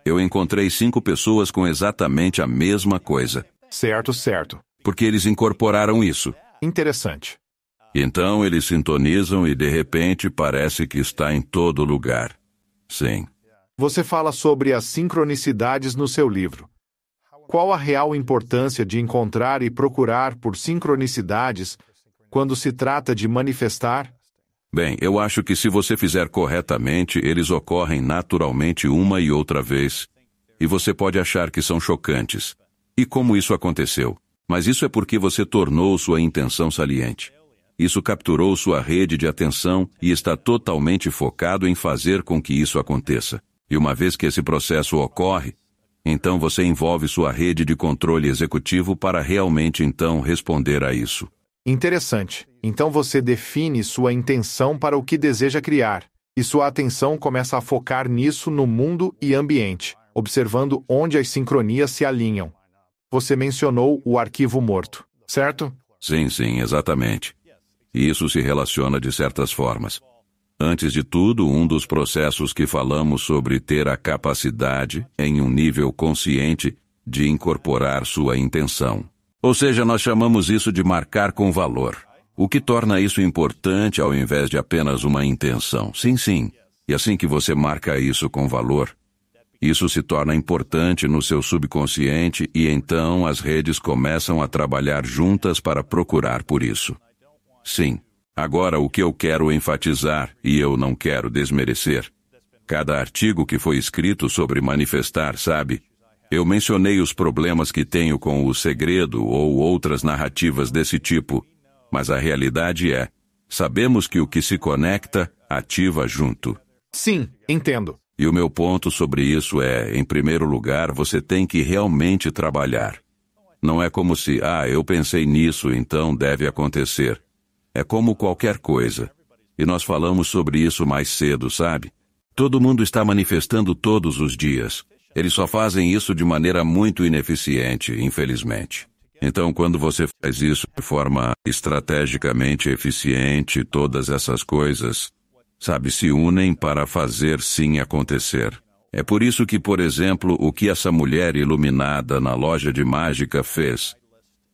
Eu encontrei 5 pessoas com exatamente a mesma coisa. Certo. Porque eles incorporaram isso. Interessante. Então eles sintonizam e de repente parece que está em todo lugar. Sim. Você fala sobre as sincronicidades no seu livro. Qual a real importância de encontrar e procurar por sincronicidades quando se trata de manifestar? Bem, eu acho que se você fizer corretamente, eles ocorrem naturalmente uma e outra vez. E você pode achar que são chocantes. E como isso aconteceu? Mas isso é porque você tornou sua intenção saliente. Isso capturou sua rede de atenção e está totalmente focado em fazer com que isso aconteça. E uma vez que esse processo ocorre, então você envolve sua rede de controle executivo para realmente então responder a isso. Interessante. Então você define sua intenção para o que deseja criar, e sua atenção começa a focar nisso no mundo e ambiente, observando onde as sincronias se alinham. Você mencionou o arquivo morto, certo? Sim, exatamente. E isso se relaciona de certas formas. Antes de tudo, um dos processos que falamos sobre ter a capacidade, em um nível consciente, de incorporar sua intenção. Ou seja, nós chamamos isso de marcar com valor. O que torna isso importante ao invés de apenas uma intenção. Sim. E assim que você marca isso com valor, isso se torna importante no seu subconsciente e então as redes começam a trabalhar juntas para procurar por isso. Sim. Agora, o que eu quero enfatizar, e eu não quero desmerecer, cada artigo que foi escrito sobre manifestar, sabe? Eu mencionei os problemas que tenho com o segredo ou outras narrativas desse tipo, mas a realidade é, sabemos que o que se conecta, ativa junto. Sim, entendo. E o meu ponto sobre isso é, em primeiro lugar, você tem que realmente trabalhar. Não é como se, eu pensei nisso, então deve acontecer. É como qualquer coisa. E nós falamos sobre isso mais cedo, sabe? Todo mundo está manifestando todos os dias. Eles só fazem isso de maneira muito ineficiente, infelizmente. Então, quando você faz isso de forma estrategicamente eficiente, todas essas coisas, sabe, se unem para fazer sim acontecer. É por isso que, por exemplo, o que essa mulher iluminada na loja de mágica fez.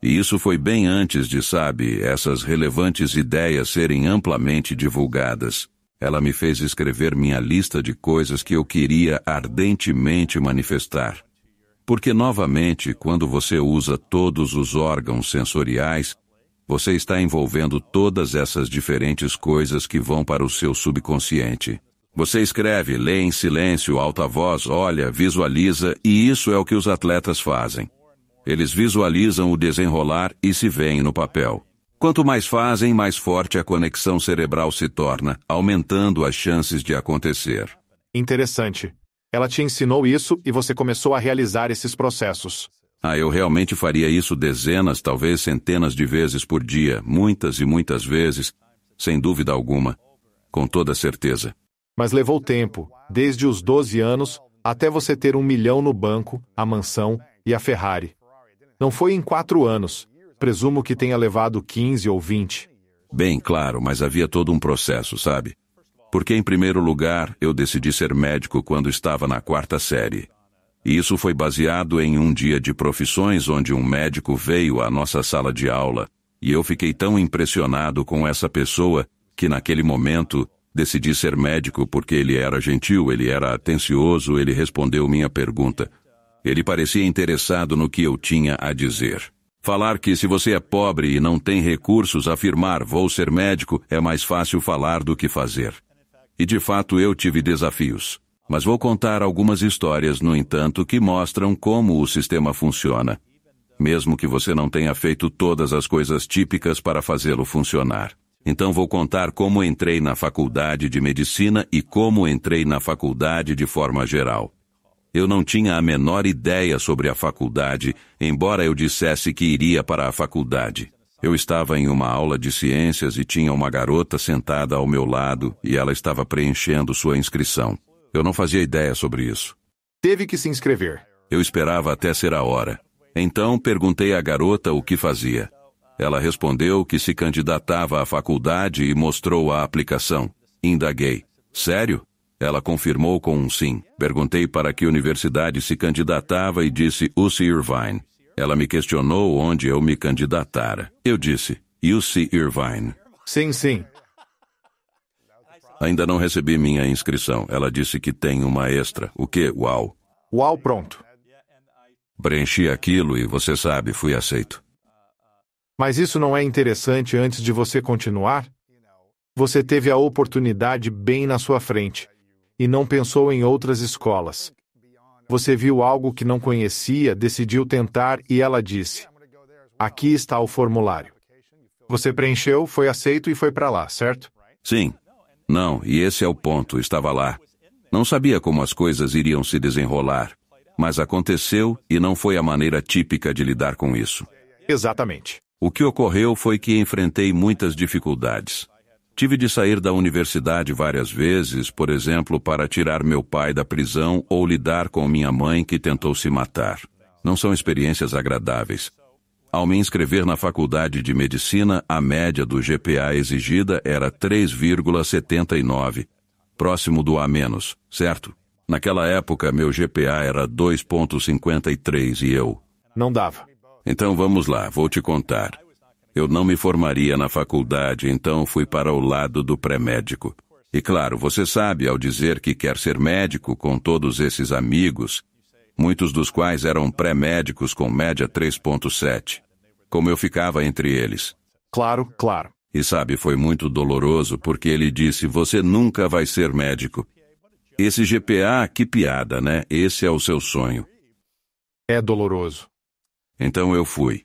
E isso foi bem antes de, sabe, essas relevantes ideias serem amplamente divulgadas. Ela me fez escrever minha lista de coisas que eu queria ardentemente manifestar. Porque, novamente, quando você usa todos os órgãos sensoriais, você está envolvendo todas essas diferentes coisas que vão para o seu subconsciente. Você escreve, lê em silêncio, alta voz, olha, visualiza, e isso é o que os atletas fazem. Eles visualizam o desenrolar e se veem no papel. Quanto mais fazem, mais forte a conexão cerebral se torna, aumentando as chances de acontecer. Interessante. Ela te ensinou isso e você começou a realizar esses processos. Eu realmente faria isso dezenas, talvez centenas de vezes por dia, muitas e muitas vezes, sem dúvida alguma, com toda certeza. Mas levou tempo, desde os 12 anos, até você ter 1 milhão no banco, a mansão e a Ferrari. Não foi em 4 anos. Presumo que tenha levado 15 ou 20. Bem, claro, mas havia todo um processo, sabe? Porque, em primeiro lugar, eu decidi ser médico quando estava na 4ª série. E isso foi baseado em um dia de profissões onde um médico veio à nossa sala de aula e eu fiquei tão impressionado com essa pessoa que, naquele momento, decidi ser médico porque ele era gentil, ele era atencioso, ele respondeu minha pergunta. Ele parecia interessado no que eu tinha a dizer. Falar que se você é pobre e não tem recursos, afirmar vou ser médico é mais fácil falar do que fazer. E de fato eu tive desafios. Mas vou contar algumas histórias, no entanto, que mostram como o sistema funciona. Mesmo que você não tenha feito todas as coisas típicas para fazê-lo funcionar. Então vou contar como entrei na faculdade de medicina e como entrei na faculdade de forma geral. Eu não tinha a menor ideia sobre a faculdade, embora eu dissesse que iria para a faculdade. Eu estava em uma aula de ciências e tinha uma garota sentada ao meu lado e ela estava preenchendo sua inscrição. Eu não fazia ideia sobre isso. Teve que se inscrever. Eu esperava até ser a hora. Então perguntei à garota o que fazia. Ela respondeu que se candidatava à faculdade e mostrou a aplicação. Indaguei. Sério? Ela confirmou com um sim. Perguntei para que universidade se candidatava e disse UC Irvine. Ela me questionou onde eu me candidatara. Eu disse, UC Irvine. Sim. Ainda não recebi minha inscrição. Ela disse que tem uma extra. O quê? Uau. Uau, pronto. Preenchi aquilo e, você sabe, fui aceito. Mas isso não é interessante antes de você continuar? Você teve a oportunidade bem na sua frente e não pensou em outras escolas. Você viu algo que não conhecia, decidiu tentar e ela disse: aqui está o formulário. Você preencheu, foi aceito e foi para lá, certo? Sim. Não, e esse é o ponto, estava lá. Não sabia como as coisas iriam se desenrolar, mas aconteceu e não foi a maneira típica de lidar com isso. Exatamente. O que ocorreu foi que enfrentei muitas dificuldades. Tive de sair da universidade várias vezes, por exemplo, para tirar meu pai da prisão ou lidar com minha mãe que tentou se matar. Não são experiências agradáveis. Ao me inscrever na faculdade de medicina, a média do GPA exigida era 3,79, próximo do A-, certo? Naquela época, meu GPA era 2,53 e eu... Não dava. Então vamos lá, vou te contar. Eu não me formaria na faculdade, então fui para o lado do pré-médico. E claro, você sabe, ao dizer que quer ser médico com todos esses amigos, muitos dos quais eram pré-médicos com média 3,7. Como eu ficava entre eles. Claro. E sabe, foi muito doloroso porque ele disse, você nunca vai ser médico. Esse GPA, que piada, né? Esse é o seu sonho. É doloroso. Então eu fui.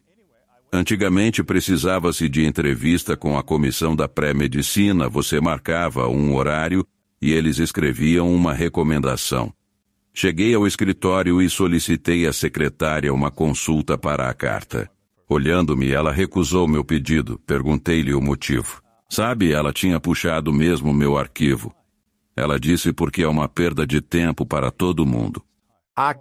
Antigamente precisava-se de entrevista com a comissão da pré-medicina, você marcava um horário e eles escreviam uma recomendação. Cheguei ao escritório e solicitei à secretária uma consulta para a carta. Olhando-me, ela recusou meu pedido, perguntei-lhe o motivo. Sabe, ela tinha puxado mesmo meu arquivo. Ela disse porque é uma perda de tempo para todo mundo.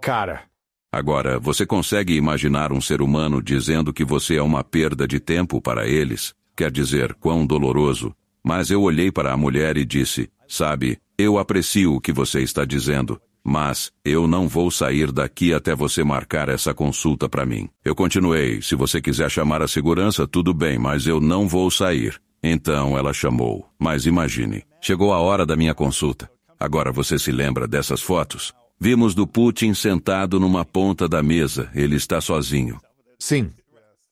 Cara. Agora, você consegue imaginar um ser humano dizendo que você é uma perda de tempo para eles? Quer dizer, quão doloroso. Mas eu olhei para a mulher e disse, sabe, eu aprecio o que você está dizendo, mas eu não vou sair daqui até você marcar essa consulta para mim. Eu continuei, se você quiser chamar a segurança, tudo bem, mas eu não vou sair. Então ela chamou, mas imagine, chegou a hora da minha consulta. Agora você se lembra dessas fotos? Vimos do Putin sentado numa ponta da mesa, ele está sozinho. Sim.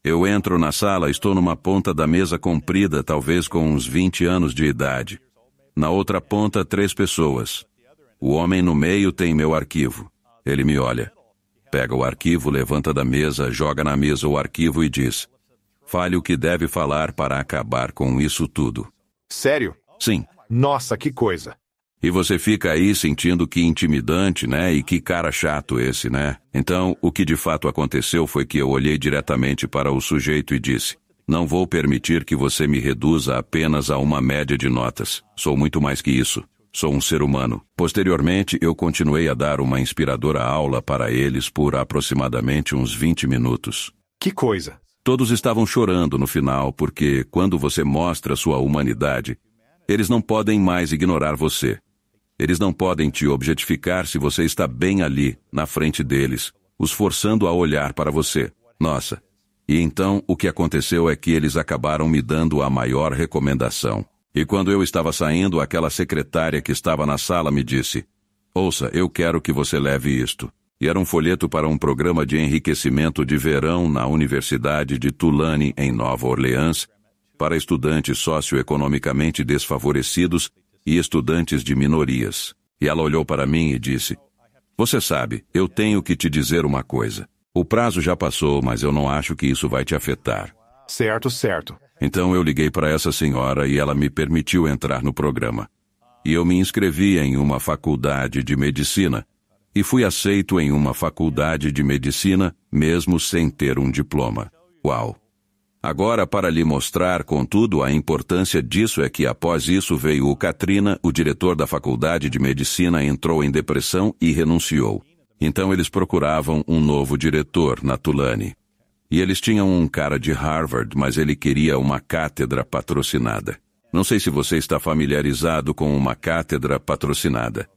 Eu entro na sala, estou numa ponta da mesa comprida, talvez com uns 20 anos de idade. Na outra ponta, 3 pessoas. O homem no meio tem meu arquivo. Ele me olha. Pega o arquivo, levanta da mesa, joga na mesa o arquivo e diz, fale o que deve falar para acabar com isso tudo. Sério? Sim. Nossa, que coisa. E você fica aí sentindo que intimidante, né? E que cara chato esse, né? Então, o que de fato aconteceu foi que eu olhei diretamente para o sujeito e disse, não vou permitir que você me reduza apenas a uma média de notas. Sou muito mais que isso. Sou um ser humano. Posteriormente, eu continuei a dar uma inspiradora aula para eles por aproximadamente uns 20 minutos. Que coisa. Todos estavam chorando no final, porque quando você mostra sua humanidade, eles não podem mais ignorar você. Eles não podem te objetificar se você está bem ali, na frente deles, os forçando a olhar para você. Nossa. E então, o que aconteceu é que eles acabaram me dando a maior recomendação. E quando eu estava saindo, aquela secretária que estava na sala me disse, ouça, eu quero que você leve isto. E era um folheto para um programa de enriquecimento de verão na Universidade de Tulane, em Nova Orleans, para estudantes socioeconomicamente desfavorecidos e estudantes de minorias. E ela olhou para mim e disse, você sabe, eu tenho que te dizer uma coisa. O prazo já passou, mas eu não acho que isso vai te afetar. Certo, certo. Então eu liguei para essa senhora e ela me permitiu entrar no programa. E eu me inscrevi em uma faculdade de medicina e fui aceito em uma faculdade de medicina mesmo sem ter um diploma. Uau! Agora, para lhe mostrar, contudo, a importância disso é que após isso veio o Katrina, o diretor da faculdade de medicina entrou em depressão e renunciou. Então eles procuravam um novo diretor na Tulane. E eles tinham um cara de Harvard, mas ele queria uma cátedra patrocinada. Não sei se você está familiarizado com uma cátedra patrocinada.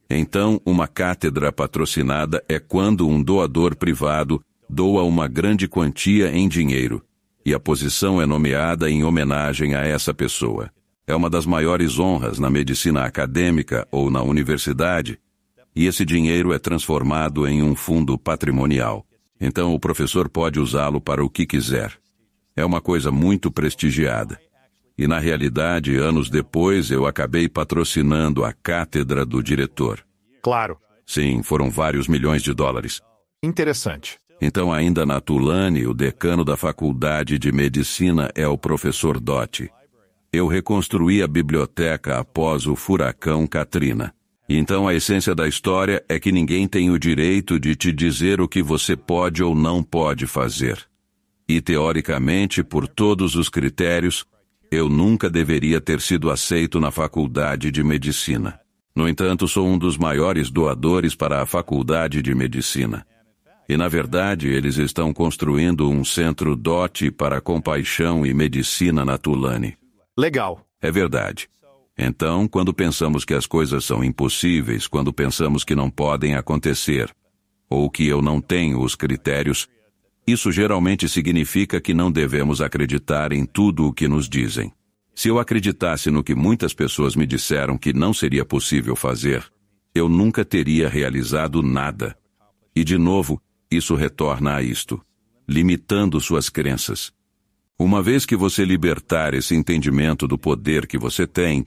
Então, uma cátedra patrocinada é quando um doador privado doa uma grande quantia em dinheiro, e a posição é nomeada em homenagem a essa pessoa. É uma das maiores honras na medicina acadêmica ou na universidade, e esse dinheiro é transformado em um fundo patrimonial. Então o professor pode usá-lo para o que quiser. É uma coisa muito prestigiada. E na realidade, anos depois, eu acabei patrocinando a cátedra do diretor. Claro. Sim, foram vários milhões de dólares. Interessante. Então, ainda na Tulane, o decano da faculdade de medicina é o professor Doty. Eu reconstruí a biblioteca após o furacão Katrina. Então a essência da história é que ninguém tem o direito de te dizer o que você pode ou não pode fazer. E teoricamente, por todos os critérios, eu nunca deveria ter sido aceito na faculdade de medicina. No entanto, sou um dos maiores doadores para a faculdade de medicina. E na verdade, eles estão construindo um centro Doty para compaixão e medicina na Tulane. Legal. É verdade. Então, quando pensamos que as coisas são impossíveis, quando pensamos que não podem acontecer, ou que eu não tenho os critérios, isso geralmente significa que não devemos acreditar em tudo o que nos dizem. Se eu acreditasse no que muitas pessoas me disseram que não seria possível fazer, eu nunca teria realizado nada. E de novo, isso retorna a isto, limitando suas crenças. Uma vez que você libertar esse entendimento do poder que você tem,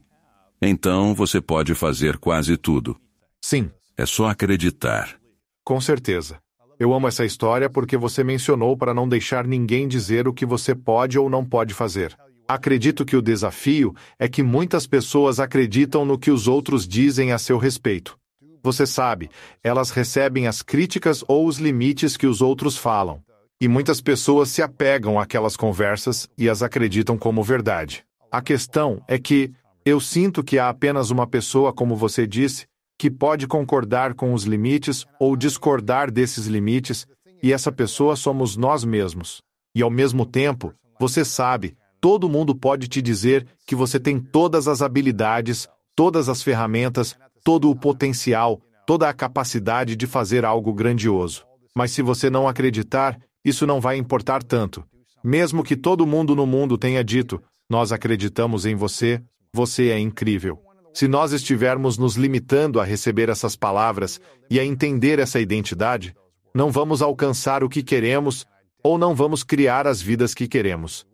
então você pode fazer quase tudo. Sim. É só acreditar. Com certeza. Eu amo essa história porque você mencionou para não deixar ninguém dizer o que você pode ou não pode fazer. Acredito que o desafio é que muitas pessoas acreditam no que os outros dizem a seu respeito. Você sabe, elas recebem as críticas ou os limites que os outros falam. E muitas pessoas se apegam àquelas conversas e as acreditam como verdade. A questão é que eu sinto que há apenas uma pessoa, como você disse, que pode concordar com os limites ou discordar desses limites, e essa pessoa somos nós mesmos. E ao mesmo tempo, você sabe, todo mundo pode te dizer que você tem todas as habilidades, todas as ferramentas, todo o potencial, toda a capacidade de fazer algo grandioso. Mas se você não acreditar, isso não vai importar tanto. Mesmo que todo mundo no mundo tenha dito, nós acreditamos em você, você é incrível. Se nós estivermos nos limitando a receber essas palavras e a entender essa identidade, não vamos alcançar o que queremos ou não vamos criar as vidas que queremos.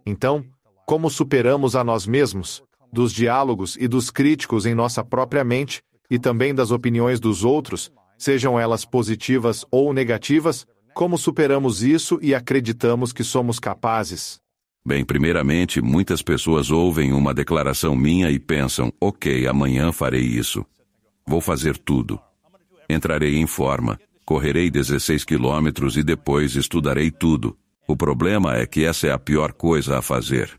Então, como superamos a nós mesmos, dos diálogos e dos críticos em nossa própria mente, e também das opiniões dos outros, sejam elas positivas ou negativas, como superamos isso e acreditamos que somos capazes? Bem, primeiramente, muitas pessoas ouvem uma declaração minha e pensam, ok, amanhã farei isso. Vou fazer tudo. Entrarei em forma, correrei 16 quilômetros e depois estudarei tudo. O problema é que essa é a pior coisa a fazer.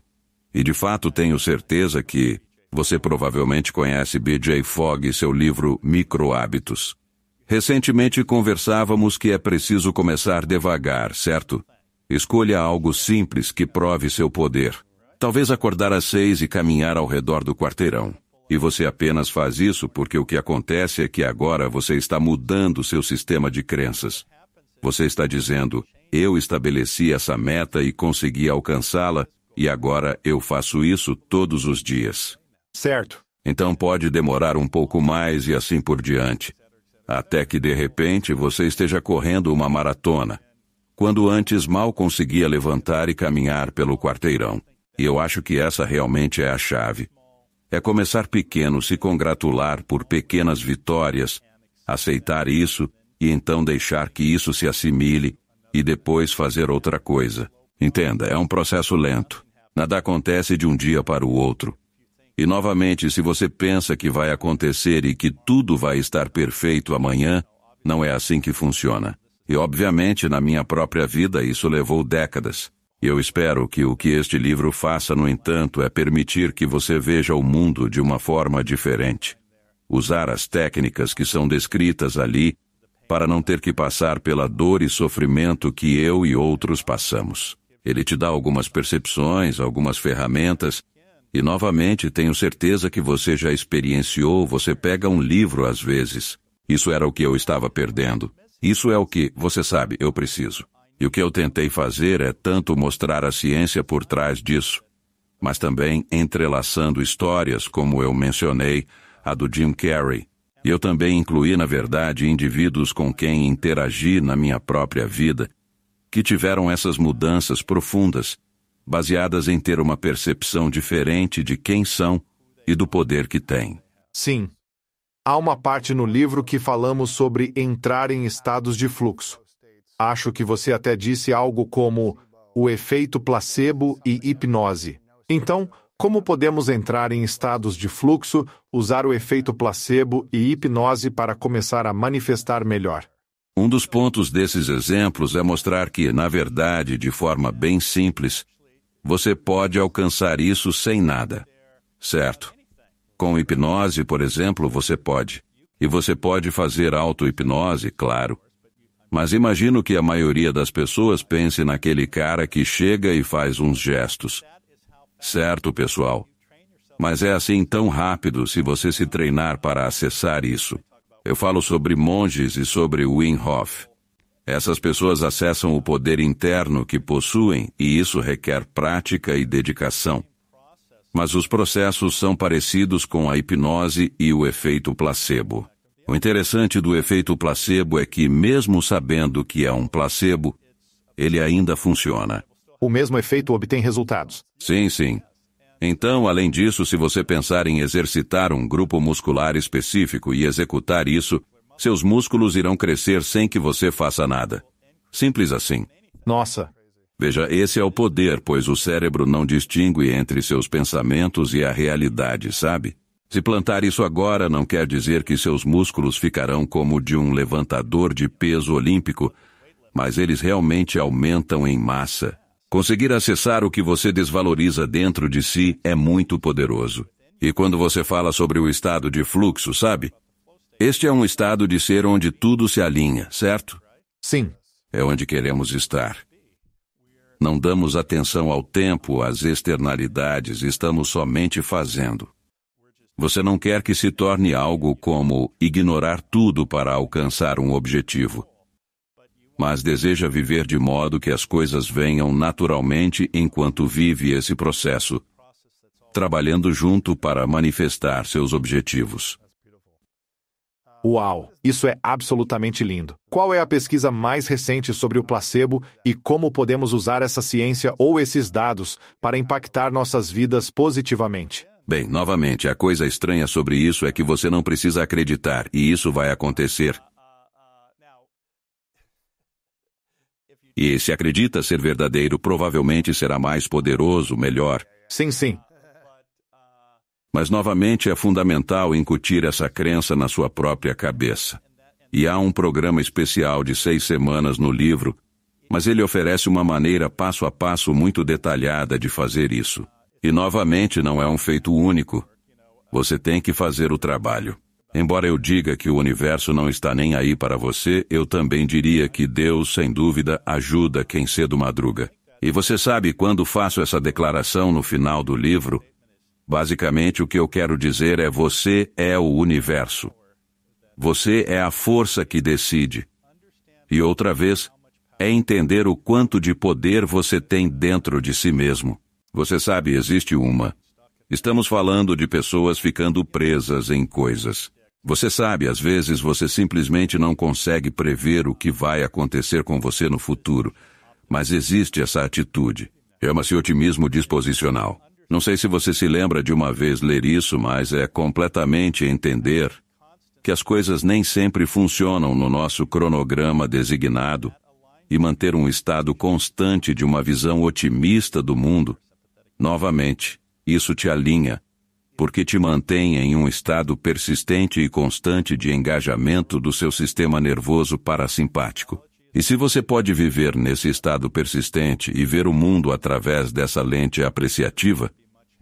E de fato tenho certeza que você provavelmente conhece B.J. Fogg e seu livro Micro-Hábitos. Recentemente conversávamos que é preciso começar devagar, certo? Escolha algo simples que prove seu poder. Talvez acordar às 6 e caminhar ao redor do quarteirão. E você apenas faz isso porque o que acontece é que agora você está mudando seu sistema de crenças. Você está dizendo, eu estabeleci essa meta e consegui alcançá-la, e agora eu faço isso todos os dias. Certo. Então pode demorar um pouco mais e assim por diante. Até que de repente você esteja correndo uma maratona, quando antes mal conseguia levantar e caminhar pelo quarteirão. E eu acho que essa realmente é a chave. É começar pequeno, se congratular por pequenas vitórias, aceitar isso e então deixar que isso se assimile e depois fazer outra coisa. Entenda, é um processo lento. Nada acontece de um dia para o outro. E novamente, se você pensa que vai acontecer e que tudo vai estar perfeito amanhã, não é assim que funciona. E obviamente, na minha própria vida, isso levou décadas. E eu espero que o que este livro faça, no entanto, é permitir que você veja o mundo de uma forma diferente. Usar as técnicas que são descritas ali para não ter que passar pela dor e sofrimento que eu e outros passamos. Ele te dá algumas percepções, algumas ferramentas. E novamente, tenho certeza que você já experienciou, você pega um livro às vezes. Isso era o que eu estava perdendo. Isso é o que, você sabe, eu preciso. E o que eu tentei fazer é tanto mostrar a ciência por trás disso, mas também entrelaçando histórias, como eu mencionei, a do Jim Carrey. E eu também incluí, na verdade, indivíduos com quem interagi na minha própria vida, que tiveram essas mudanças profundas, baseadas em ter uma percepção diferente de quem são e do poder que têm. Sim. Há uma parte no livro que falamos sobre entrar em estados de fluxo. Acho que você até disse algo como o efeito placebo e hipnose. Então, como podemos entrar em estados de fluxo, usar o efeito placebo e hipnose para começar a manifestar melhor? Um dos pontos desses exemplos é mostrar que, na verdade, de forma bem simples, você pode alcançar isso sem nada, certo? Com hipnose, por exemplo, você pode. E você pode fazer auto-hipnose, claro. Mas imagino que a maioria das pessoas pense naquele cara que chega e faz uns gestos. Certo, pessoal? Mas é assim tão rápido se você se treinar para acessar isso. Eu falo sobre monges e sobre Wim Hof. Essas pessoas acessam o poder interno que possuem e isso requer prática e dedicação. Mas os processos são parecidos com a hipnose e o efeito placebo. O interessante do efeito placebo é que, mesmo sabendo que é um placebo, ele ainda funciona. O mesmo efeito obtém resultados. Sim, sim. Então, além disso, se você pensar em exercitar um grupo muscular específico e executar isso, seus músculos irão crescer sem que você faça nada. Simples assim. Nossa. Veja, esse é o poder, pois o cérebro não distingue entre seus pensamentos e a realidade, sabe? Se plantar isso agora não quer dizer que seus músculos ficarão como de um levantador de peso olímpico, mas eles realmente aumentam em massa. Conseguir acessar o que você desvaloriza dentro de si é muito poderoso. E quando você fala sobre o estado de fluxo, sabe? Este é um estado de ser onde tudo se alinha, certo? Sim. É onde queremos estar. Não damos atenção ao tempo, às externalidades, estamos somente fazendo. Você não quer que se torne algo como ignorar tudo para alcançar um objetivo, mas deseja viver de modo que as coisas venham naturalmente enquanto vive esse processo, trabalhando junto para manifestar seus objetivos. Uau, isso é absolutamente lindo. Qual é a pesquisa mais recente sobre o placebo e como podemos usar essa ciência ou esses dados para impactar nossas vidas positivamente? Bem, novamente, a coisa estranha sobre isso é que você não precisa acreditar, e isso vai acontecer. E se acredita ser verdadeiro, provavelmente será mais poderoso, melhor. Sim, sim. Mas, novamente, é fundamental incutir essa crença na sua própria cabeça. E há um programa especial de 6 semanas no livro, mas ele oferece uma maneira passo a passo muito detalhada de fazer isso. E, novamente, não é um feito único. Você tem que fazer o trabalho. Embora eu diga que o universo não está nem aí para você, eu também diria que Deus, sem dúvida, ajuda quem cedo madruga. E você sabe, quando faço essa declaração no final do livro, basicamente o que eu quero dizer é: você é o universo. Você é a força que decide. E outra vez, é entender o quanto de poder você tem dentro de si mesmo. Você sabe, existe Estamos falando de pessoas ficando presas em coisas. Você sabe, às vezes você simplesmente não consegue prever o que vai acontecer com você no futuro. Mas existe essa atitude. Chama-se otimismo disposicional. Não sei se você se lembra de uma vez ler isso, mas é completamente entender que as coisas nem sempre funcionam no nosso cronograma designado e manter um estado constante de uma visão otimista do mundo. Novamente, isso te alinha, porque te mantém em um estado persistente e constante de engajamento do seu sistema nervoso parasimpático. E se você pode viver nesse estado persistente e ver o mundo através dessa lente apreciativa,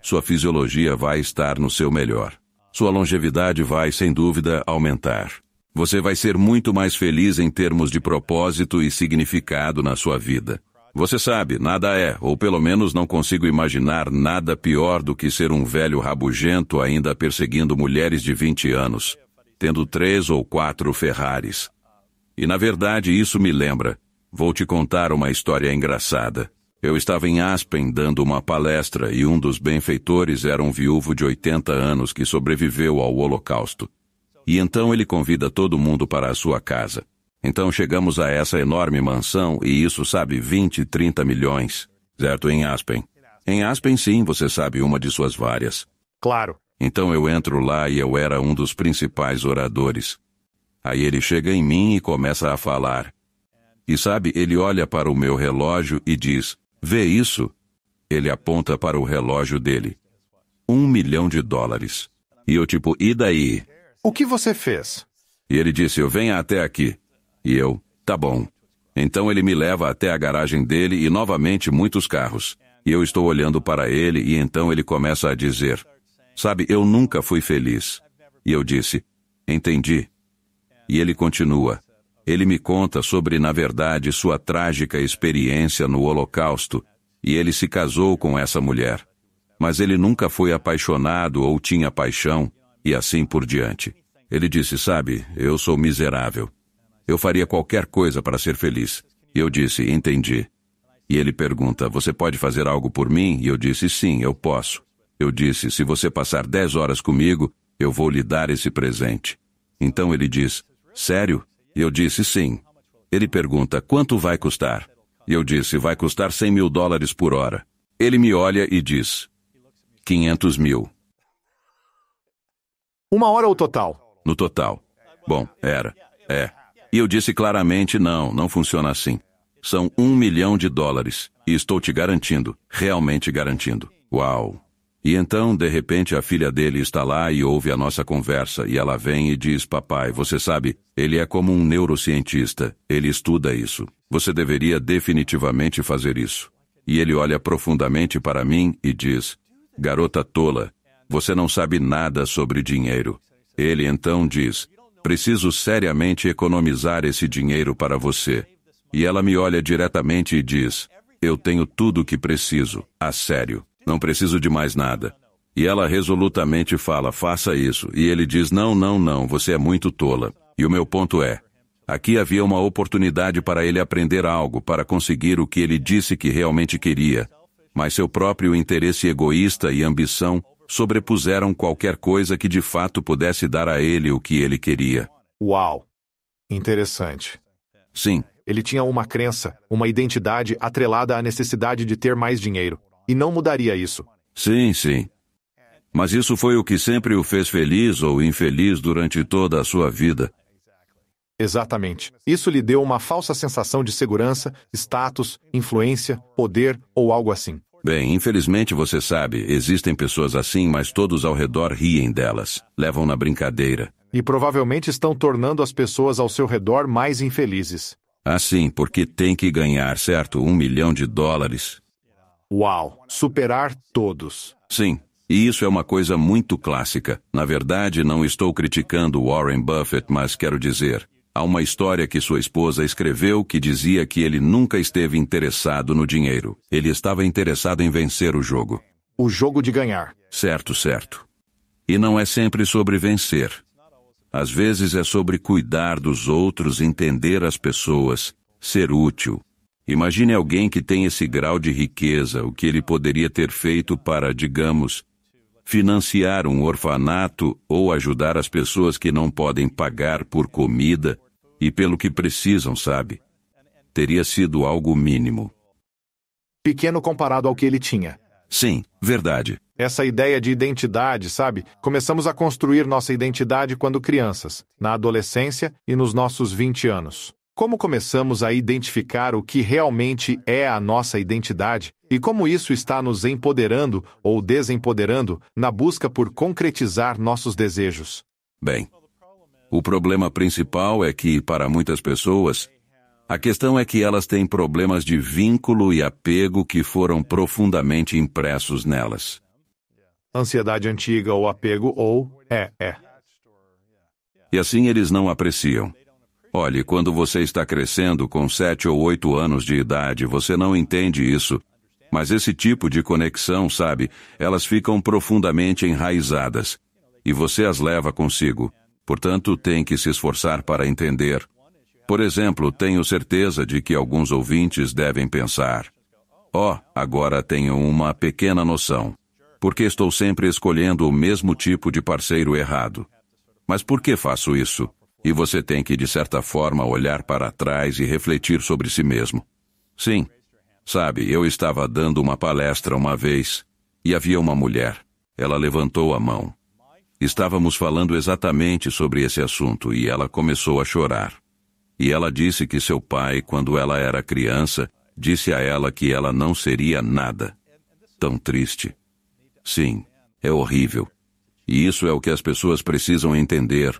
sua fisiologia vai estar no seu melhor. Sua longevidade vai, sem dúvida, aumentar. Você vai ser muito mais feliz em termos de propósito e significado na sua vida. Você sabe, nada é, ou pelo menos não consigo imaginar nada pior do que ser um velho rabugento ainda perseguindo mulheres de 20 anos, tendo 3 ou 4 Ferraris. E na verdade isso me lembra. Vou te contar uma história engraçada. Eu estava em Aspen dando uma palestra e um dos benfeitores era um viúvo de 80 anos que sobreviveu ao Holocausto. E então ele convida todo mundo para a sua casa. Então chegamos a essa enorme mansão e isso, sabe, 20, 30 milhões. Certo, em Aspen. Em Aspen, sim, você sabe, uma de suas várias. Claro. Então eu entro lá e eu era um dos principais oradores. Aí ele chega em mim e começa a falar. E sabe, ele olha para o meu relógio e diz: "Vê isso?" Ele aponta para o relógio dele. $1 milhão. E eu tipo, e daí? O que você fez? E ele disse, eu venho até aqui. E eu, tá bom. Então ele me leva até a garagem dele e novamente muitos carros. E eu estou olhando para ele e então ele começa a dizer, sabe, eu nunca fui feliz. E eu disse, entendi. E ele continua. Ele me conta sobre, na verdade, sua trágica experiência no Holocausto, e ele se casou com essa mulher. Mas ele nunca foi apaixonado ou tinha paixão, e assim por diante. Ele disse, sabe, eu sou miserável. Eu faria qualquer coisa para ser feliz. E eu disse, entendi. E ele pergunta, você pode fazer algo por mim? E eu disse, sim, eu posso. Eu disse, se você passar 10 horas comigo, eu vou lhe dar esse presente. Então ele diz, sério? E eu disse, sim. Ele pergunta, quanto vai custar? E eu disse, vai custar $100 mil por hora. Ele me olha e diz, 500 mil. 1 hora ou total? No total. Bom, era. E eu disse claramente, não funciona assim. São $1 milhão. E estou te garantindo, realmente garantindo. Uau! E então, de repente, a filha dele está lá e ouve a nossa conversa, e ela vem e diz, papai, você sabe, ele é como um neurocientista, ele estuda isso. Você deveria definitivamente fazer isso. E ele olha profundamente para mim e diz, garota tola, você não sabe nada sobre dinheiro. Ele então diz, preciso seriamente economizar esse dinheiro para você. E ela me olha diretamente e diz, eu tenho tudo o que preciso, a sério, não preciso de mais nada. E ela resolutamente fala, faça isso. E ele diz, não, não, não, você é muito tola. E o meu ponto é, aqui havia uma oportunidade para ele aprender algo, para conseguir o que ele disse que realmente queria. Mas seu próprio interesse egoísta e ambição sobrepuseram qualquer coisa que de fato pudesse dar a ele o que ele queria. Uau! Interessante. Sim. Ele tinha uma crença, uma identidade atrelada à necessidade de ter mais dinheiro. E não mudaria isso. Sim, sim. Mas isso foi o que sempre o fez feliz ou infeliz durante toda a sua vida. Exatamente. Isso lhe deu uma falsa sensação de segurança, status, influência, poder ou algo assim. Bem, infelizmente você sabe, existem pessoas assim, mas todos ao redor riem delas, levam na brincadeira. E provavelmente estão tornando as pessoas ao seu redor mais infelizes. Assim, porque tem que ganhar, certo? $1 milhão. Uau! Superar todos. Sim. E isso é uma coisa muito clássica. Na verdade, não estou criticando Warren Buffett, mas quero dizer, há uma história que sua esposa escreveu que dizia que ele nunca esteve interessado no dinheiro. Ele estava interessado em vencer o jogo. O jogo de ganhar. Certo, certo. E não é sempre sobre vencer. Às vezes é sobre cuidar dos outros, entender as pessoas, ser útil. Imagine alguém que tem esse grau de riqueza, o que ele poderia ter feito para, digamos, financiar um orfanato ou ajudar as pessoas que não podem pagar por comida e pelo que precisam, sabe? Teria sido algo mínimo. Pequeno comparado ao que ele tinha. Sim, verdade. Essa ideia de identidade, sabe? Começamos a construir nossa identidade quando crianças, na adolescência e nos nossos 20 anos. Como começamos a identificar o que realmente é a nossa identidade e como isso está nos empoderando ou desempoderando na busca por concretizar nossos desejos? Bem, o problema principal é que, para muitas pessoas, a questão é que elas têm problemas de vínculo e apego que foram profundamente impressos nelas. Ansiedade antiga ou apego ou... E assim eles não apreciam. Olhe, quando você está crescendo com 7 ou 8 anos de idade, você não entende isso. Mas esse tipo de conexão, sabe, elas ficam profundamente enraizadas. E você as leva consigo. Portanto, tem que se esforçar para entender. Por exemplo, tenho certeza de que alguns ouvintes devem pensar: agora tenho uma pequena noção. Porque estou sempre escolhendo o mesmo tipo de parceiro errado. Mas por que faço isso? E você tem que, de certa forma, olhar para trás e refletir sobre si mesmo. Sim. Sabe, eu estava dando uma palestra uma vez, e havia uma mulher. Ela levantou a mão. Estávamos falando exatamente sobre esse assunto, e ela começou a chorar. E ela disse que seu pai, quando ela era criança, disse a ela que ela não seria nada. Tão triste. Sim, é horrível. E isso é o que as pessoas precisam entender.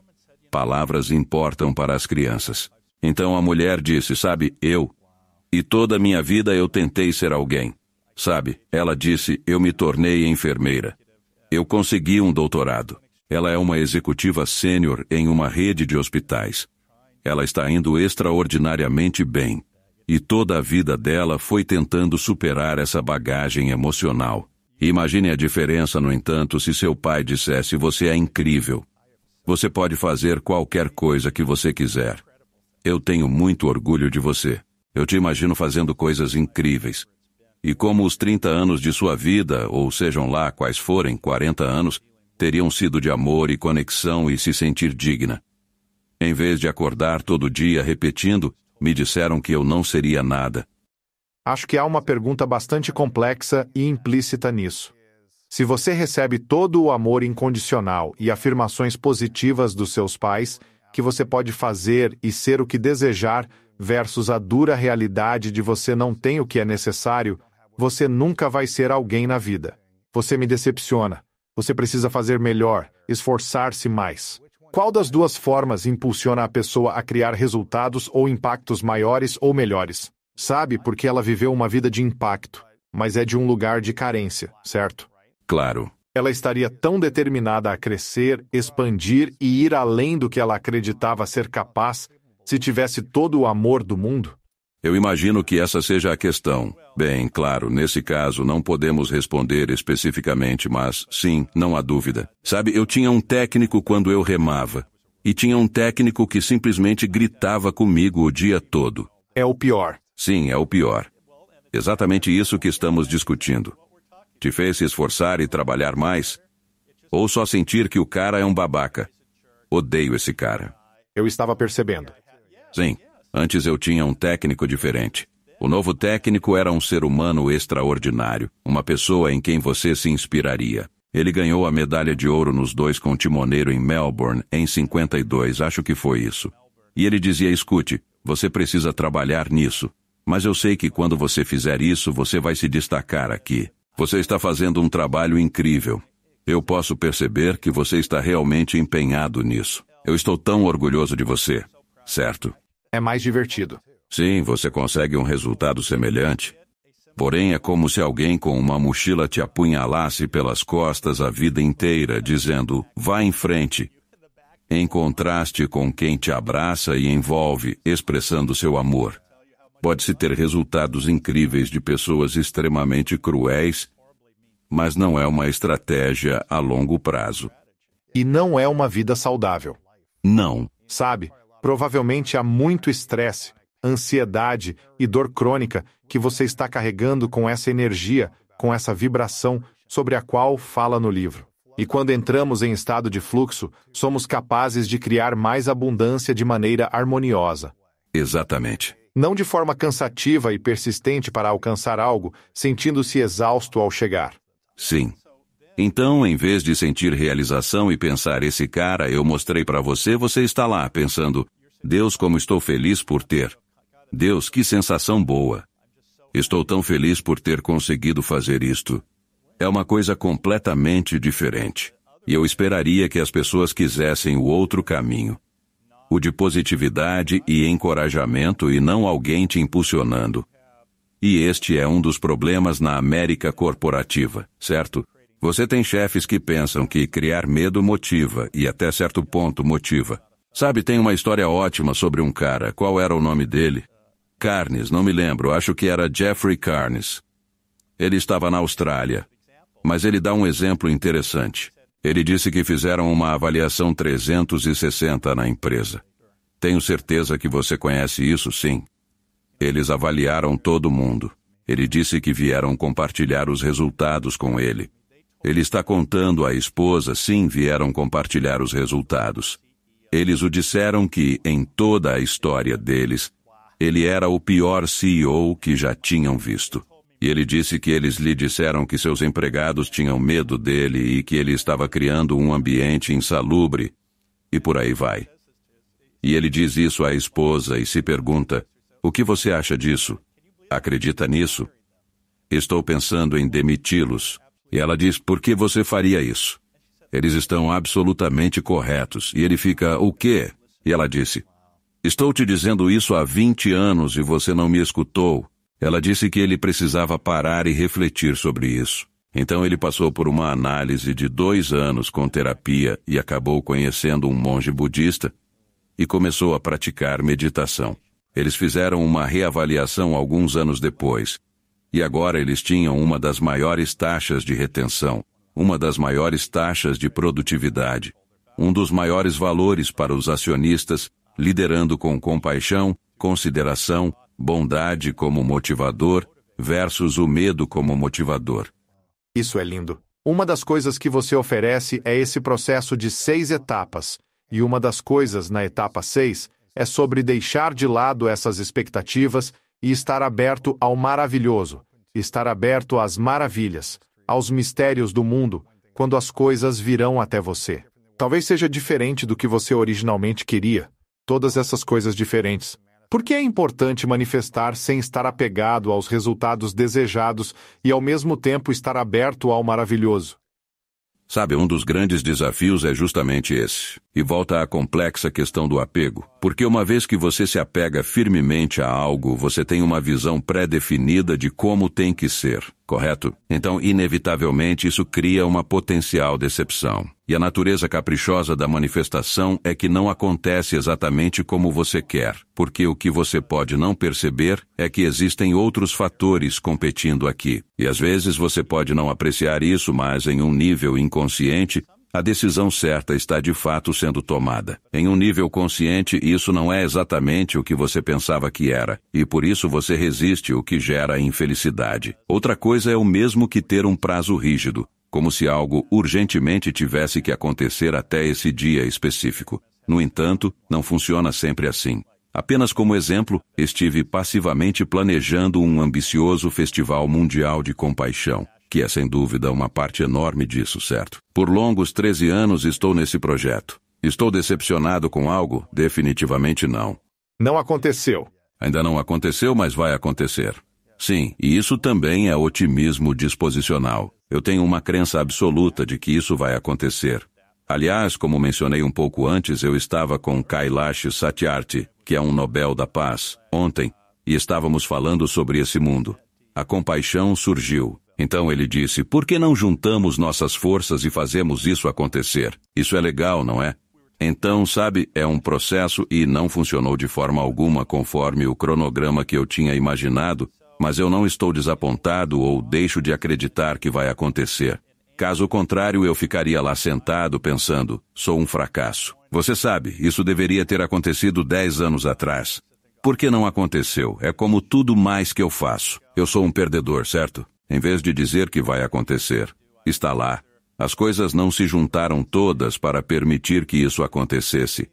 Palavras importam para as crianças. Então a mulher disse, sabe, e toda a minha vida eu tentei ser alguém. Sabe, ela disse, eu me tornei enfermeira. Eu consegui um doutorado. Ela é uma executiva sênior em uma rede de hospitais. Ela está indo extraordinariamente bem. E toda a vida dela foi tentando superar essa bagagem emocional. Imagine a diferença, no entanto, se seu pai dissesse, você é incrível. Você pode fazer qualquer coisa que você quiser. Eu tenho muito orgulho de você. Eu te imagino fazendo coisas incríveis. E como os 30 anos de sua vida, ou sejam lá quais forem, 40 anos, teriam sido de amor e conexão e se sentir digna. Em vez de acordar todo dia repetindo, me disseram que eu não seria nada. Acho que há uma pergunta bastante complexa e implícita nisso. Se você recebe todo o amor incondicional e afirmações positivas dos seus pais, que você pode fazer e ser o que desejar, versus a dura realidade de você não tem o que é necessário, você nunca vai ser alguém na vida. Você me decepciona. Você precisa fazer melhor, esforçar-se mais. Qual das duas formas impulsiona a pessoa a criar resultados ou impactos maiores ou melhores? Sabe, porque ela viveu uma vida de impacto, mas é de um lugar de carência, certo? Claro. Ela estaria tão determinada a crescer, expandir e ir além do que ela acreditava ser capaz se tivesse todo o amor do mundo? Eu imagino que essa seja a questão. Bem, claro, nesse caso não podemos responder especificamente, mas sim, não há dúvida. Sabe, eu tinha um técnico quando eu remava. E tinha um técnico que simplesmente gritava comigo o dia todo. É o pior. Sim, é o pior. Exatamente isso que estamos discutindo. Te fez se esforçar e trabalhar mais? Ou só sentir que o cara é um babaca? Odeio esse cara. Eu estava percebendo. Sim, antes eu tinha um técnico diferente. O novo técnico era um ser humano extraordinário, uma pessoa em quem você se inspiraria. Ele ganhou a medalha de ouro nos 2 com o timoneiro em Melbourne em 52, acho que foi isso. E ele dizia, escute, você precisa trabalhar nisso. Mas eu sei que quando você fizer isso, você vai se destacar aqui. Você está fazendo um trabalho incrível. Eu posso perceber que você está realmente empenhado nisso. Eu estou tão orgulhoso de você, certo? É mais divertido. Sim, você consegue um resultado semelhante. Porém, é como se alguém com uma mochila te apunhalasse pelas costas a vida inteira, dizendo, vá em frente. Em contraste com quem te abraça e envolve, expressando seu amor. Pode-se ter resultados incríveis de pessoas extremamente cruéis, mas não é uma estratégia a longo prazo. E não é uma vida saudável. Não. Sabe, provavelmente há muito estresse, ansiedade e dor crônica que você está carregando com essa energia, com essa vibração sobre a qual fala no livro. E quando entramos em estado de fluxo, somos capazes de criar mais abundância de maneira harmoniosa. Exatamente. Não de forma cansativa e persistente para alcançar algo, sentindo-se exausto ao chegar. Sim. Então, em vez de sentir realização e pensar, esse cara eu mostrei para você, você está lá pensando, Deus, como estou feliz por ter. Deus, que sensação boa. Estou tão feliz por ter conseguido fazer isto. É uma coisa completamente diferente. E eu esperaria que as pessoas quisessem o outro caminho. O de positividade e encorajamento e não alguém te impulsionando. E este é um dos problemas na América corporativa, certo? Você tem chefes que pensam que criar medo motiva e até certo ponto motiva. Sabe, tem uma história ótima sobre um cara. Qual era o nome dele? Carnes, não me lembro. Acho que era Jeffrey Carnes. Ele estava na Austrália. Mas ele dá um exemplo interessante. Ele disse que fizeram uma avaliação 360 na empresa. Tenho certeza que você conhece isso, sim. Eles avaliaram todo mundo. Ele disse que vieram compartilhar os resultados com ele. Ele está contando à esposa, sim, vieram compartilhar os resultados. Eles o disseram que, em toda a história deles, ele era o pior CEO que já tinham visto. E ele disse que eles lhe disseram que seus empregados tinham medo dele e que ele estava criando um ambiente insalubre, e por aí vai. E ele diz isso à esposa e se pergunta, o que você acha disso? Acredita nisso? Estou pensando em demiti-los. E ela diz, por que você faria isso? Eles estão absolutamente corretos. E ele fica, o quê? E ela disse, estou te dizendo isso há 20 anos e você não me escutou. Ela disse que ele precisava parar e refletir sobre isso. Então ele passou por uma análise de 2 anos com terapia e acabou conhecendo um monge budista e começou a praticar meditação. Eles fizeram uma reavaliação alguns anos depois. E agora eles tinham uma das maiores taxas de retenção, uma das maiores taxas de produtividade, um dos maiores valores para os acionistas, liderando com compaixão, consideração, bondade como motivador versus o medo como motivador. Isso é lindo. Uma das coisas que você oferece é esse processo de 6 etapas, e uma das coisas na etapa 6 é sobre deixar de lado essas expectativas e estar aberto ao maravilhoso, estar aberto às maravilhas, aos mistérios do mundo, quando as coisas virão até você. Talvez seja diferente do que você originalmente queria, todas essas coisas diferentes. Por que é importante manifestar sem estar apegado aos resultados desejados e ao mesmo tempo estar aberto ao maravilhoso? Sabe, um dos grandes desafios é justamente esse. E volta à complexa questão do apego, porque uma vez que você se apega firmemente a algo, você tem uma visão pré-definida de como tem que ser, correto? Então, inevitavelmente, isso cria uma potencial decepção. E a natureza caprichosa da manifestação é que não acontece exatamente como você quer, porque o que você pode não perceber é que existem outros fatores competindo aqui. E às vezes você pode não apreciar isso, mas em um nível inconsciente, a decisão certa está de fato sendo tomada. Em um nível consciente, isso não é exatamente o que você pensava que era, e por isso você resiste, o que gera infelicidade. Outra coisa é o mesmo que ter um prazo rígido, como se algo urgentemente tivesse que acontecer até esse dia específico. No entanto, não funciona sempre assim. Apenas como exemplo, estive passivamente planejando um ambicioso festival mundial de compaixão, que é sem dúvida uma parte enorme disso, certo? Por longos 13 anos estou nesse projeto. Estou decepcionado com algo? Definitivamente não. Não aconteceu. Ainda não aconteceu, mas vai acontecer. Sim, e isso também é otimismo disposicional. Eu tenho uma crença absoluta de que isso vai acontecer. Aliás, como mencionei um pouco antes, eu estava com Kailash Satyarthi, que é um Nobel da Paz, ontem, e estávamos falando sobre esse mundo. A compaixão surgiu. Então ele disse, por que não juntamos nossas forças e fazemos isso acontecer? Isso é legal, não é? Então, sabe, é um processo e não funcionou de forma alguma conforme o cronograma que eu tinha imaginado, mas eu não estou desapontado ou deixo de acreditar que vai acontecer. Caso contrário, eu ficaria lá sentado pensando, sou um fracasso. Você sabe, isso deveria ter acontecido 10 anos atrás. Por que não aconteceu? É como tudo mais que eu faço. Eu sou um perdedor, certo? Em vez de dizer que vai acontecer, está lá. As coisas não se juntaram todas para permitir que isso acontecesse.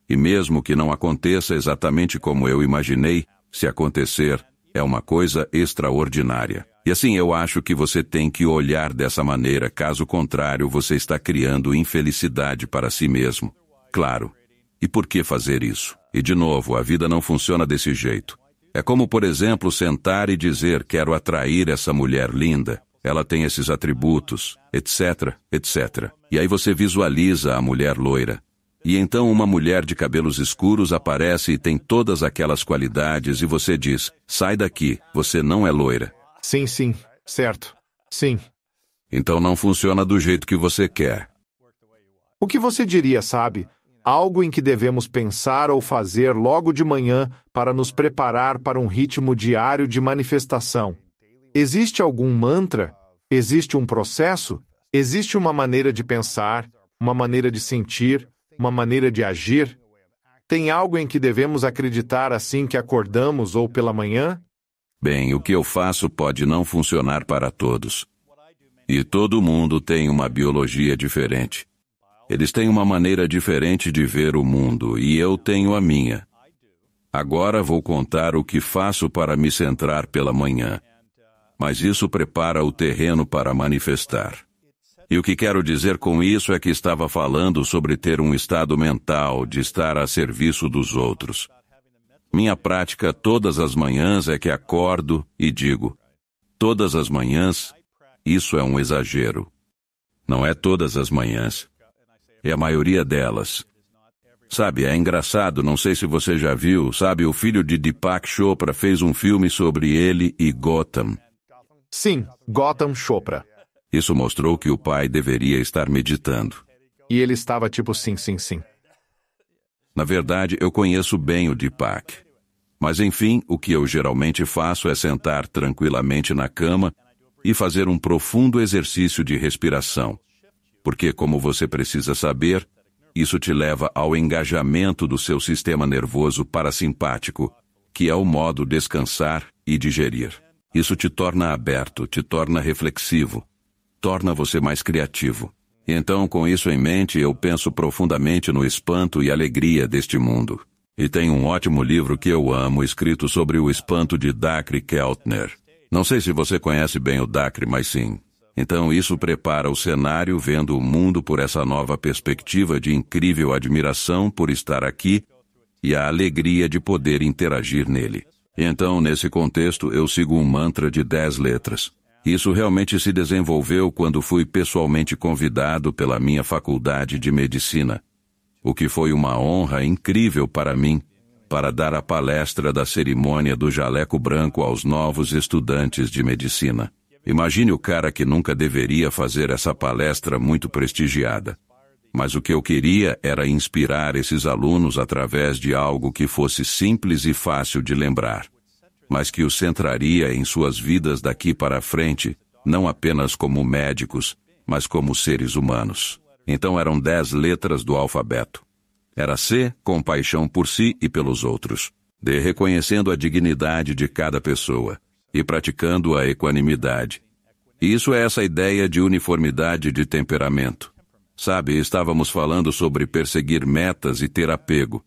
E mesmo que não aconteça exatamente como eu imaginei, se acontecer, é uma coisa extraordinária. E assim eu acho que você tem que olhar dessa maneira, caso contrário você está criando infelicidade para si mesmo. Claro. E por que fazer isso? E de novo, a vida não funciona desse jeito. É como, por exemplo, sentar e dizer, quero atrair essa mulher linda, ela tem esses atributos, etc, etc. E aí você visualiza a mulher loira. E então uma mulher de cabelos escuros aparece e tem todas aquelas qualidades e você diz, sai daqui, você não é loira. Sim, sim, certo, sim. Então não funciona do jeito que você quer. O que você diria, sabe? Algo em que devemos pensar ou fazer logo de manhã para nos preparar para um ritmo diário de manifestação. Existe algum mantra? Existe um processo? Existe uma maneira de pensar, uma maneira de sentir, uma maneira de agir? Tem algo em que devemos acreditar assim que acordamos ou pela manhã? Bem, o que eu faço pode não funcionar para todos. E todo mundo tem uma biologia diferente. Eles têm uma maneira diferente de ver o mundo, e eu tenho a minha. Agora vou contar o que faço para me centrar pela manhã. Mas isso prepara o terreno para manifestar. E o que quero dizer com isso é que estava falando sobre ter um estado mental de estar a serviço dos outros. Minha prática todas as manhãs é que acordo e digo, todas as manhãs, isso é um exagero. Não é todas as manhãs. É a maioria delas. Sabe, é engraçado, não sei se você já viu, sabe, o filho de Deepak Chopra fez um filme sobre ele e Gotham. Sim, Gotham Chopra. Isso mostrou que o pai deveria estar meditando. E ele estava tipo sim, sim, sim. Na verdade, eu conheço bem o Deepak. Mas enfim, o que eu geralmente faço é sentar tranquilamente na cama e fazer um profundo exercício de respiração. Porque, como você precisa saber, isso te leva ao engajamento do seu sistema nervoso parasimpático, que é o modo descansar e digerir. Isso te torna aberto, te torna reflexivo, torna você mais criativo. Então, com isso em mente, eu penso profundamente no espanto e alegria deste mundo. E tem um ótimo livro que eu amo, escrito sobre o espanto de Dacre Keltner. Não sei se você conhece bem o Dacre, mas sim. Então isso prepara o cenário vendo o mundo por essa nova perspectiva de incrível admiração por estar aqui e a alegria de poder interagir nele. Então, nesse contexto, eu sigo um mantra de 10 letras. Isso realmente se desenvolveu quando fui pessoalmente convidado pela minha faculdade de medicina. o que foi uma honra incrível para mim, para dar a palestra da cerimônia do jaleco branco aos novos estudantes de medicina. Imagine o cara que nunca deveria fazer essa palestra muito prestigiada. Mas o que eu queria era inspirar esses alunos através de algo que fosse simples e fácil de lembrar, mas que os centraria em suas vidas daqui para frente, não apenas como médicos, mas como seres humanos. Então eram 10 letras do alfabeto. Era C, compaixão por si e pelos outros. D, reconhecendo a dignidade de cada pessoa e praticando a equanimidade. Isso é essa ideia de uniformidade de temperamento. Sabe, estávamos falando sobre perseguir metas e ter apego.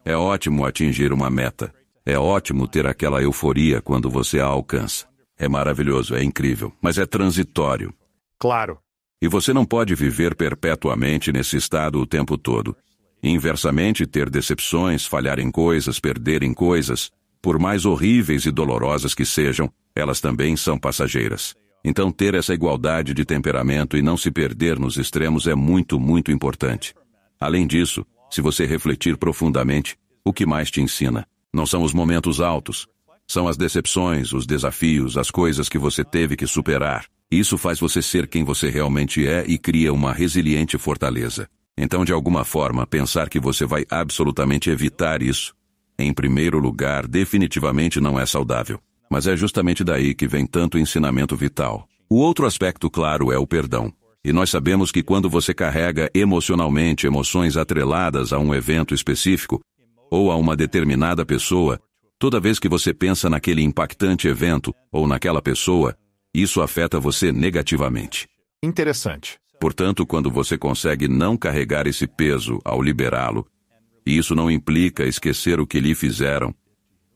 É ótimo atingir uma meta. É ótimo ter aquela euforia quando você a alcança. É maravilhoso, é incrível, mas é transitório. Claro. E você não pode viver perpetuamente nesse estado o tempo todo. Inversamente, ter decepções, falhar em coisas, perder em coisas, por mais horríveis e dolorosas que sejam, elas também são passageiras. Então ter essa igualdade de temperamento e não se perder nos extremos é muito, muito importante. Além disso, se você refletir profundamente, o que mais te ensina? Não são os momentos altos. São as decepções, os desafios, as coisas que você teve que superar. Isso faz você ser quem você realmente é e cria uma resiliente fortaleza. Então, de alguma forma, pensar que você vai absolutamente evitar isso, em primeiro lugar, definitivamente não é saudável. Mas é justamente daí que vem tanto ensinamento vital. O outro aspecto, claro, é o perdão. E nós sabemos que quando você carrega emocionalmente emoções atreladas a um evento específico, ou a uma determinada pessoa, toda vez que você pensa naquele impactante evento, ou naquela pessoa, isso afeta você negativamente. Interessante. Portanto, quando você consegue não carregar esse peso ao liberá-lo, e isso não implica esquecer o que lhe fizeram,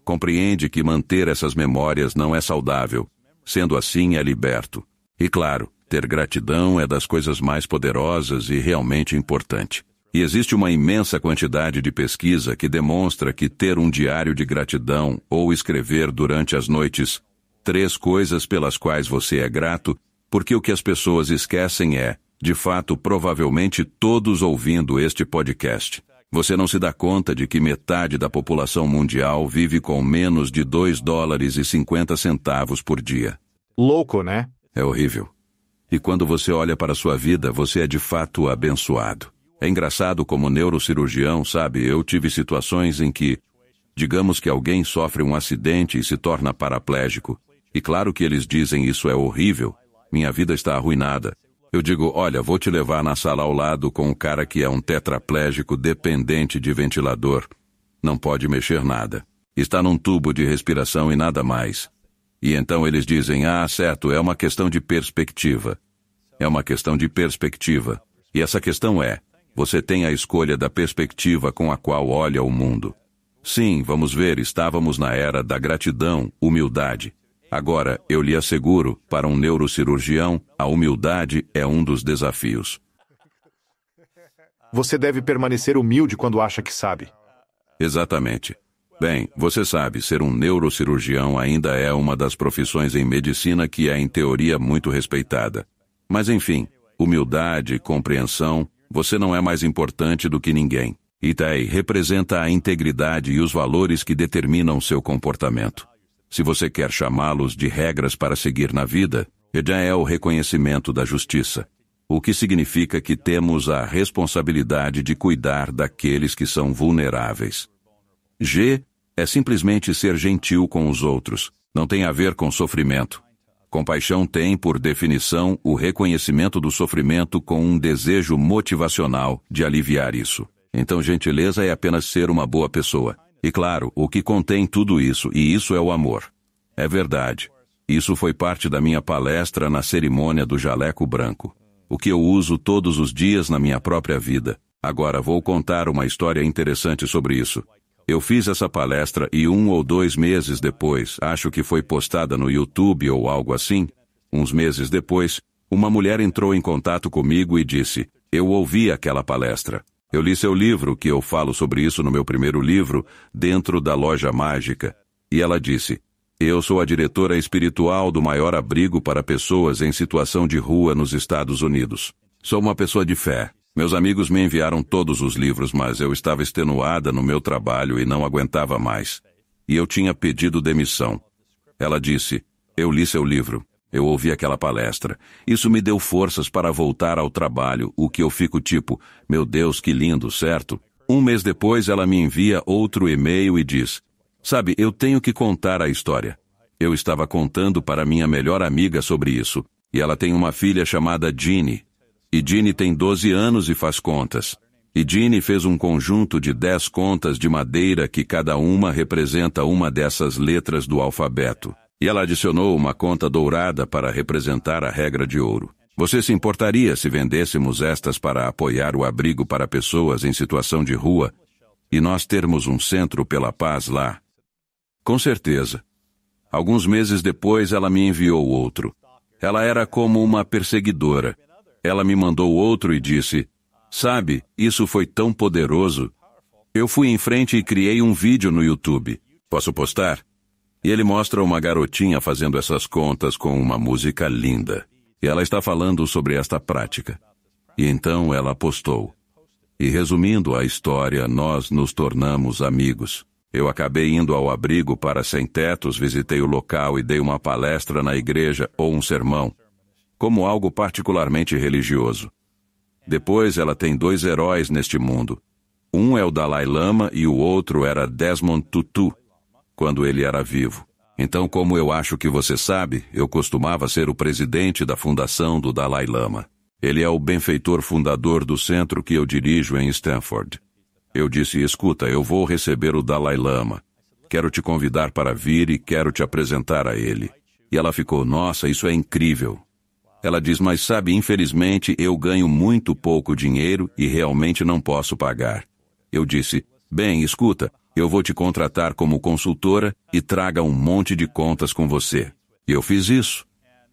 compreende que manter essas memórias não é saudável, sendo assim é liberto. E claro, ter gratidão é das coisas mais poderosas e realmente importante. E existe uma imensa quantidade de pesquisa que demonstra que ter um diário de gratidão ou escrever durante as noites 3 coisas pelas quais você é grato, porque o que as pessoas esquecem é, de fato, provavelmente todos ouvindo este podcast. Você não se dá conta de que metade da população mundial vive com menos de $2,50 por dia. Louco, né? É horrível. E quando você olha para a sua vida, você é de fato abençoado. É engraçado como neurocirurgião, sabe, eu tive situações em que, digamos que alguém sofre um acidente e se torna paraplégico. E claro que eles dizem isso é horrível, minha vida está arruinada. Eu digo, olha, vou te levar na sala ao lado com um cara que é um tetraplégico dependente de ventilador. Não pode mexer nada. Está num tubo de respiração e nada mais. E então eles dizem, certo, é uma questão de perspectiva. É uma questão de perspectiva. E essa questão é, você tem a escolha da perspectiva com a qual olha o mundo. Sim, vamos ver, estávamos na era da gratidão, humildade. Agora, eu lhe asseguro, para um neurocirurgião, a humildade é um dos desafios. Você deve permanecer humilde quando acha que sabe. Exatamente. Bem, você sabe, ser um neurocirurgião ainda é uma das profissões em medicina que é, em teoria, muito respeitada. Mas, enfim, humildade, compreensão, você não é mais importante do que ninguém. E daí representa a integridade e os valores que determinam seu comportamento. Se você quer chamá-los de regras para seguir na vida, já é o reconhecimento da justiça, o que significa que temos a responsabilidade de cuidar daqueles que são vulneráveis. G é simplesmente ser gentil com os outros, não tem a ver com sofrimento. Compaixão tem, por definição, o reconhecimento do sofrimento com um desejo motivacional de aliviar isso. Então, gentileza é apenas ser uma boa pessoa. E claro, o que contém tudo isso, e isso é o amor. É verdade. Isso foi parte da minha palestra na cerimônia do jaleco branco. O que eu uso todos os dias na minha própria vida. Agora vou contar uma história interessante sobre isso. Eu fiz essa palestra e 1 ou 2 meses depois, acho que foi postada no YouTube ou algo assim, uns meses depois, uma mulher entrou em contato comigo e disse, eu ouvi aquela palestra. Eu li seu livro, que eu falo sobre isso no meu primeiro livro, Dentro da Loja Mágica. E ela disse, eu sou a diretora espiritual do maior abrigo para pessoas em situação de rua nos Estados Unidos. Sou uma pessoa de fé. Meus amigos me enviaram todos os livros, mas eu estava extenuada no meu trabalho e não aguentava mais. E eu tinha pedido demissão. Ela disse, eu li seu livro. Eu ouvi aquela palestra. Isso me deu forças para voltar ao trabalho, o que eu fico tipo, meu Deus, que lindo, certo? Um mês depois, ela me envia outro e-mail e diz, sabe, eu tenho que contar a história. Eu estava contando para minha melhor amiga sobre isso, e ela tem uma filha chamada Ginny. E Ginny tem 12 anos e faz contas. E Ginny fez um conjunto de 10 contas de madeira que cada uma representa uma dessas letras do alfabeto. E ela adicionou uma conta dourada para representar a regra de ouro. Você se importaria se vendêssemos estas para apoiar o abrigo para pessoas em situação de rua e nós termos um centro pela paz lá? Com certeza. Alguns meses depois, ela me enviou outro. Ela era como uma perseguidora. Ela me mandou outro e disse, sabe, isso foi tão poderoso. Eu fui em frente e criei um vídeo no YouTube. Posso postar? E ele mostra uma garotinha fazendo essas contas com uma música linda. E ela está falando sobre esta prática. E então ela postou. E resumindo a história, nós nos tornamos amigos. Eu acabei indo ao abrigo para sem-tetos, visitei o local e dei uma palestra na igreja ou um sermão, como algo particularmente religioso. Depois ela tem 2 heróis neste mundo. Um é o Dalai Lama e o outro era Desmond Tutu, quando ele era vivo. Então, como eu acho que você sabe, eu costumava ser o presidente da fundação do Dalai Lama. Ele é o benfeitor fundador do centro que eu dirijo em Stanford. Eu disse, escuta, eu vou receber o Dalai Lama. Quero te convidar para vir e quero te apresentar a ele. E ela ficou, nossa, isso é incrível. Ela diz, mas sabe, infelizmente eu ganho muito pouco dinheiro e realmente não posso pagar. Eu disse, bem, escuta, eu vou te contratar como consultora e traga um monte de contas com você. E eu fiz isso.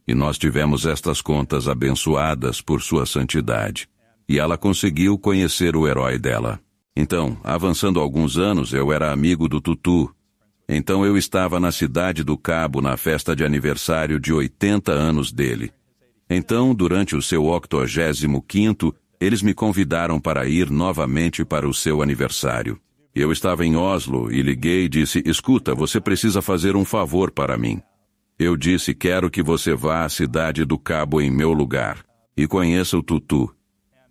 E nós tivemos estas contas abençoadas por sua santidade. E ela conseguiu conhecer o herói dela. Então, avançando alguns anos, eu era amigo do Tutu. Então eu estava na Cidade do Cabo na festa de aniversário de 80 anos dele. Então, durante o seu 85º, eles me convidaram para ir novamente para o seu aniversário. Eu estava em Oslo e liguei e disse, escuta, você precisa fazer um favor para mim. Eu disse, quero que você vá à Cidade do Cabo em meu lugar e conheça o Tutu.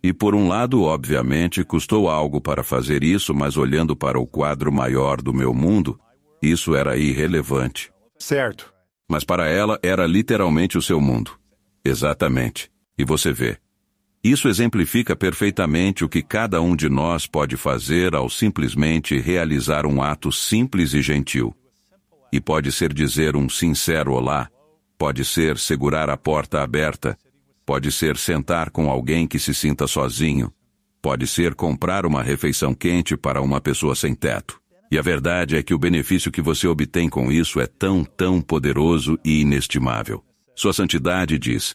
E por um lado, obviamente, custou algo para fazer isso, mas olhando para o quadro maior do meu mundo, isso era irrelevante. Certo. Mas para ela era literalmente o seu mundo. Exatamente. E você vê. Isso exemplifica perfeitamente o que cada um de nós pode fazer ao simplesmente realizar um ato simples e gentil. E pode ser dizer um sincero olá, pode ser segurar a porta aberta, pode ser sentar com alguém que se sinta sozinho, pode ser comprar uma refeição quente para uma pessoa sem teto. E a verdade é que o benefício que você obtém com isso é tão poderoso e inestimável. Sua santidade diz,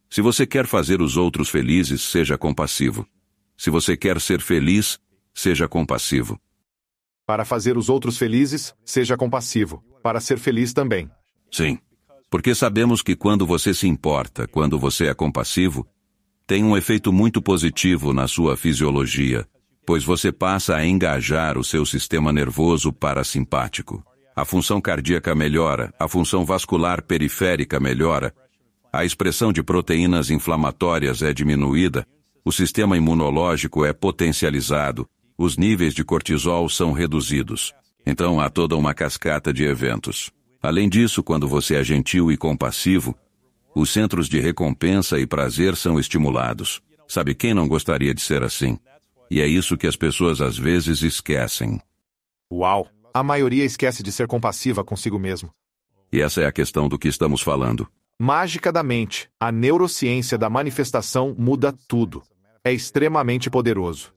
se você quer fazer os outros felizes, seja compassivo. Se você quer ser feliz, seja compassivo. Para fazer os outros felizes, seja compassivo. Para ser feliz também. Sim. Porque sabemos que quando você se importa, quando você é compassivo, tem um efeito muito positivo na sua fisiologia, pois você passa a engajar o seu sistema nervoso parasimpático. A função cardíaca melhora, a função vascular periférica melhora, a expressão de proteínas inflamatórias é diminuída, o sistema imunológico é potencializado, os níveis de cortisol são reduzidos. Então há toda uma cascata de eventos. Além disso, quando você é gentil e compassivo, os centros de recompensa e prazer são estimulados. Sabe quem não gostaria de ser assim? E é isso que as pessoas às vezes esquecem. Uau! A maioria esquece de ser compassiva consigo mesmo. E essa é a questão do que estamos falando. Mágica da mente, a neurociência da manifestação muda tudo. É extremamente poderoso.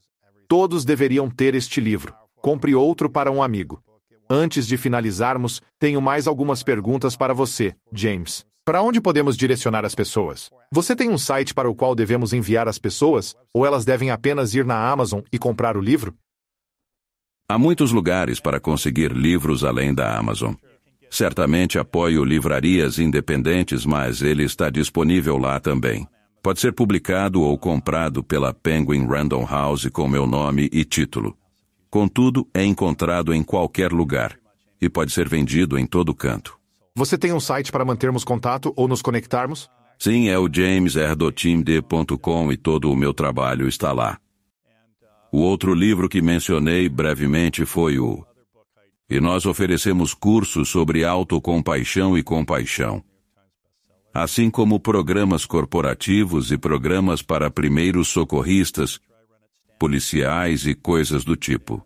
Todos deveriam ter este livro. Compre outro para um amigo. Antes de finalizarmos, tenho mais algumas perguntas para você, James. Para onde podemos direcionar as pessoas? Você tem um site para o qual devemos enviar as pessoas, ou elas devem apenas ir na Amazon e comprar o livro? Há muitos lugares para conseguir livros além da Amazon. Certamente apoio livrarias independentes, mas ele está disponível lá também. Pode ser publicado ou comprado pela Penguin Random House com meu nome e título. Contudo, é encontrado em qualquer lugar e pode ser vendido em todo canto. Você tem um site para mantermos contato ou nos conectarmos? Sim, é o jamesr.teamd.com e todo o meu trabalho está lá. O outro livro que mencionei brevemente foi o... E nós oferecemos cursos sobre autocompaixão e compaixão, assim como programas corporativos e programas para primeiros socorristas, policiais e coisas do tipo.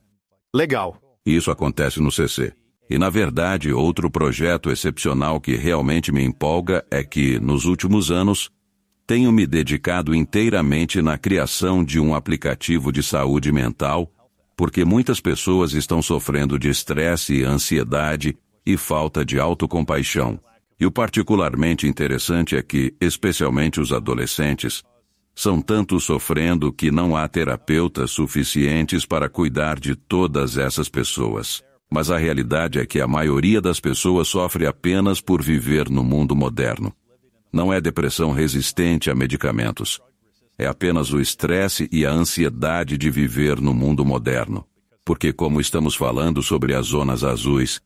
Legal. Isso acontece no CC. E, na verdade, outro projeto excepcional que realmente me empolga é que, nos últimos anos, tenho me dedicado inteiramente na criação de um aplicativo de saúde mental, porque muitas pessoas estão sofrendo de estresse, ansiedade e falta de autocompaixão. E o particularmente interessante é que, especialmente os adolescentes, são tanto sofrendo que não há terapeutas suficientes para cuidar de todas essas pessoas. Mas a realidade é que a maioria das pessoas sofre apenas por viver no mundo moderno. Não é depressão resistente a medicamentos. É apenas o estresse e a ansiedade de viver no mundo moderno. Porque, como estamos falando sobre as zonas azuis,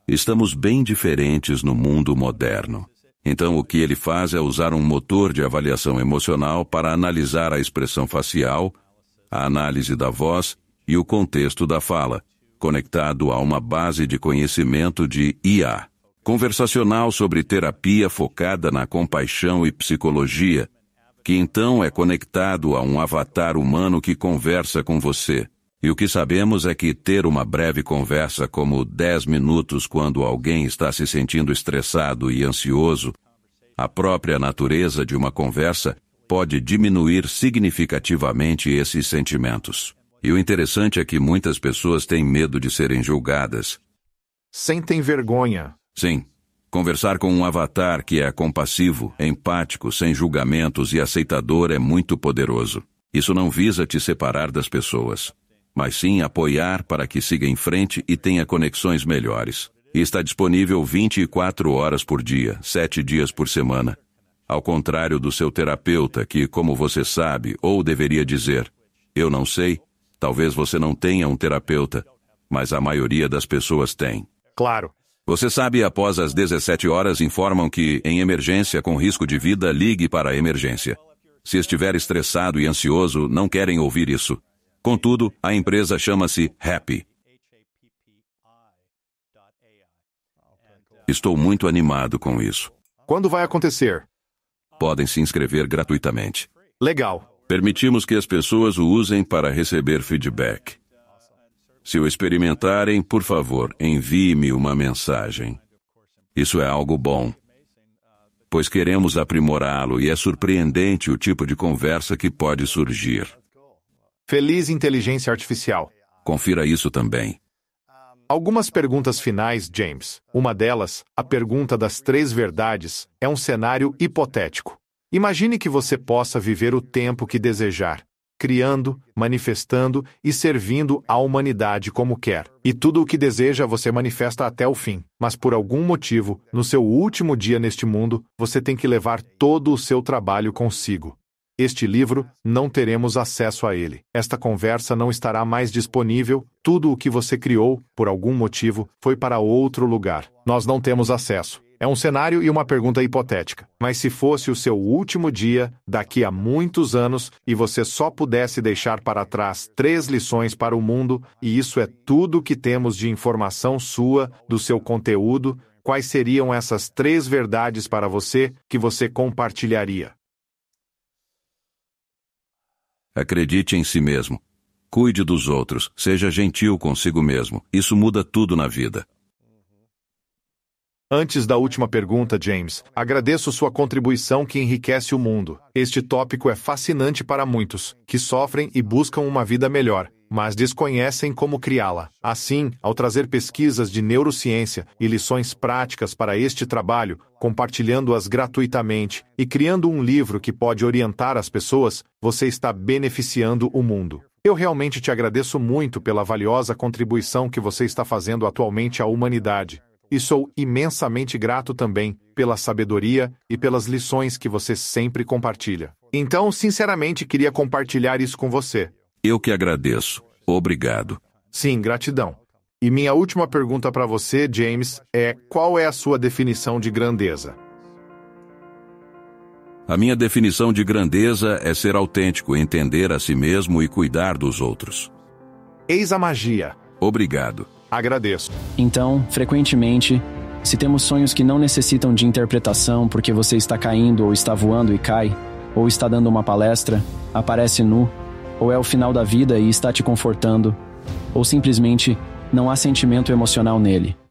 estamos bem diferentes no mundo moderno. Então, o que ele faz é usar um motor de avaliação emocional para analisar a expressão facial, a análise da voz e o contexto da fala, conectado a uma base de conhecimento de IA. Conversacional sobre terapia focada na compaixão e psicologia, que então é conectado a um avatar humano que conversa com você. E o que sabemos é que ter uma breve conversa como 10 minutos quando alguém está se sentindo estressado e ansioso, a própria natureza de uma conversa pode diminuir significativamente esses sentimentos. E o interessante é que muitas pessoas têm medo de serem julgadas. Sentem vergonha. Sim. Conversar com um avatar que é compassivo, empático, sem julgamentos e aceitador é muito poderoso. Isso não visa te separar das pessoas, mas sim apoiar para que siga em frente e tenha conexões melhores. E está disponível 24 horas por dia, 7 dias por semana. Ao contrário do seu terapeuta que, como você sabe, ou deveria dizer, eu não sei, talvez você não tenha um terapeuta, mas a maioria das pessoas tem. Claro. Você sabe, após as 17 horas informam que, em emergência com risco de vida, ligue para a emergência. Se estiver estressado e ansioso, não querem ouvir isso. Contudo, a empresa chama-se Happy. Estou muito animado com isso. Quando vai acontecer? Podem se inscrever gratuitamente. Legal. Permitimos que as pessoas o usem para receber feedback. Se o experimentarem, por favor, envie-me uma mensagem. Isso é algo bom, pois queremos aprimorá-lo e é surpreendente o tipo de conversa que pode surgir. Feliz inteligência artificial. Confira isso também. Algumas perguntas finais, James. Uma delas, a pergunta das 3 verdades, é um cenário hipotético. Imagine que você possa viver o tempo que desejar, criando, manifestando e servindo a humanidade como quer. E tudo o que deseja você manifesta até o fim. Mas por algum motivo, no seu último dia neste mundo, você tem que levar todo o seu trabalho consigo. Este livro, não teremos acesso a ele. Esta conversa não estará mais disponível. Tudo o que você criou, por algum motivo, foi para outro lugar. Nós não temos acesso. É um cenário e uma pergunta hipotética. Mas se fosse o seu último dia, daqui a muitos anos, e você só pudesse deixar para trás 3 lições para o mundo, e isso é tudo que temos de informação sua, do seu conteúdo, quais seriam essas 3 verdades para você que você compartilharia? Acredite em si mesmo. Cuide dos outros. Seja gentil consigo mesmo. Isso muda tudo na vida. Antes da última pergunta, James, agradeço sua contribuição que enriquece o mundo. Este tópico é fascinante para muitos, que sofrem e buscam uma vida melhor, mas desconhecem como criá-la. Assim, ao trazer pesquisas de neurociência e lições práticas para este trabalho, compartilhando-as gratuitamente e criando um livro que pode orientar as pessoas, você está beneficiando o mundo. Eu realmente te agradeço muito pela valiosa contribuição que você está fazendo atualmente à humanidade. E sou imensamente grato também pela sabedoria e pelas lições que você sempre compartilha. Então, sinceramente, queria compartilhar isso com você. Eu que agradeço. Obrigado. Sim, gratidão. E minha última pergunta para você, James, é: qual é a sua definição de grandeza? A minha definição de grandeza é ser autêntico, entender a si mesmo e cuidar dos outros. Eis a magia. Obrigado. Agradeço. Então, frequentemente, se temos sonhos que não necessitam de interpretação porque você está caindo ou está voando e cai, ou está dando uma palestra, aparece nu, ou é o final da vida e está te confortando, ou simplesmente não há sentimento emocional nele.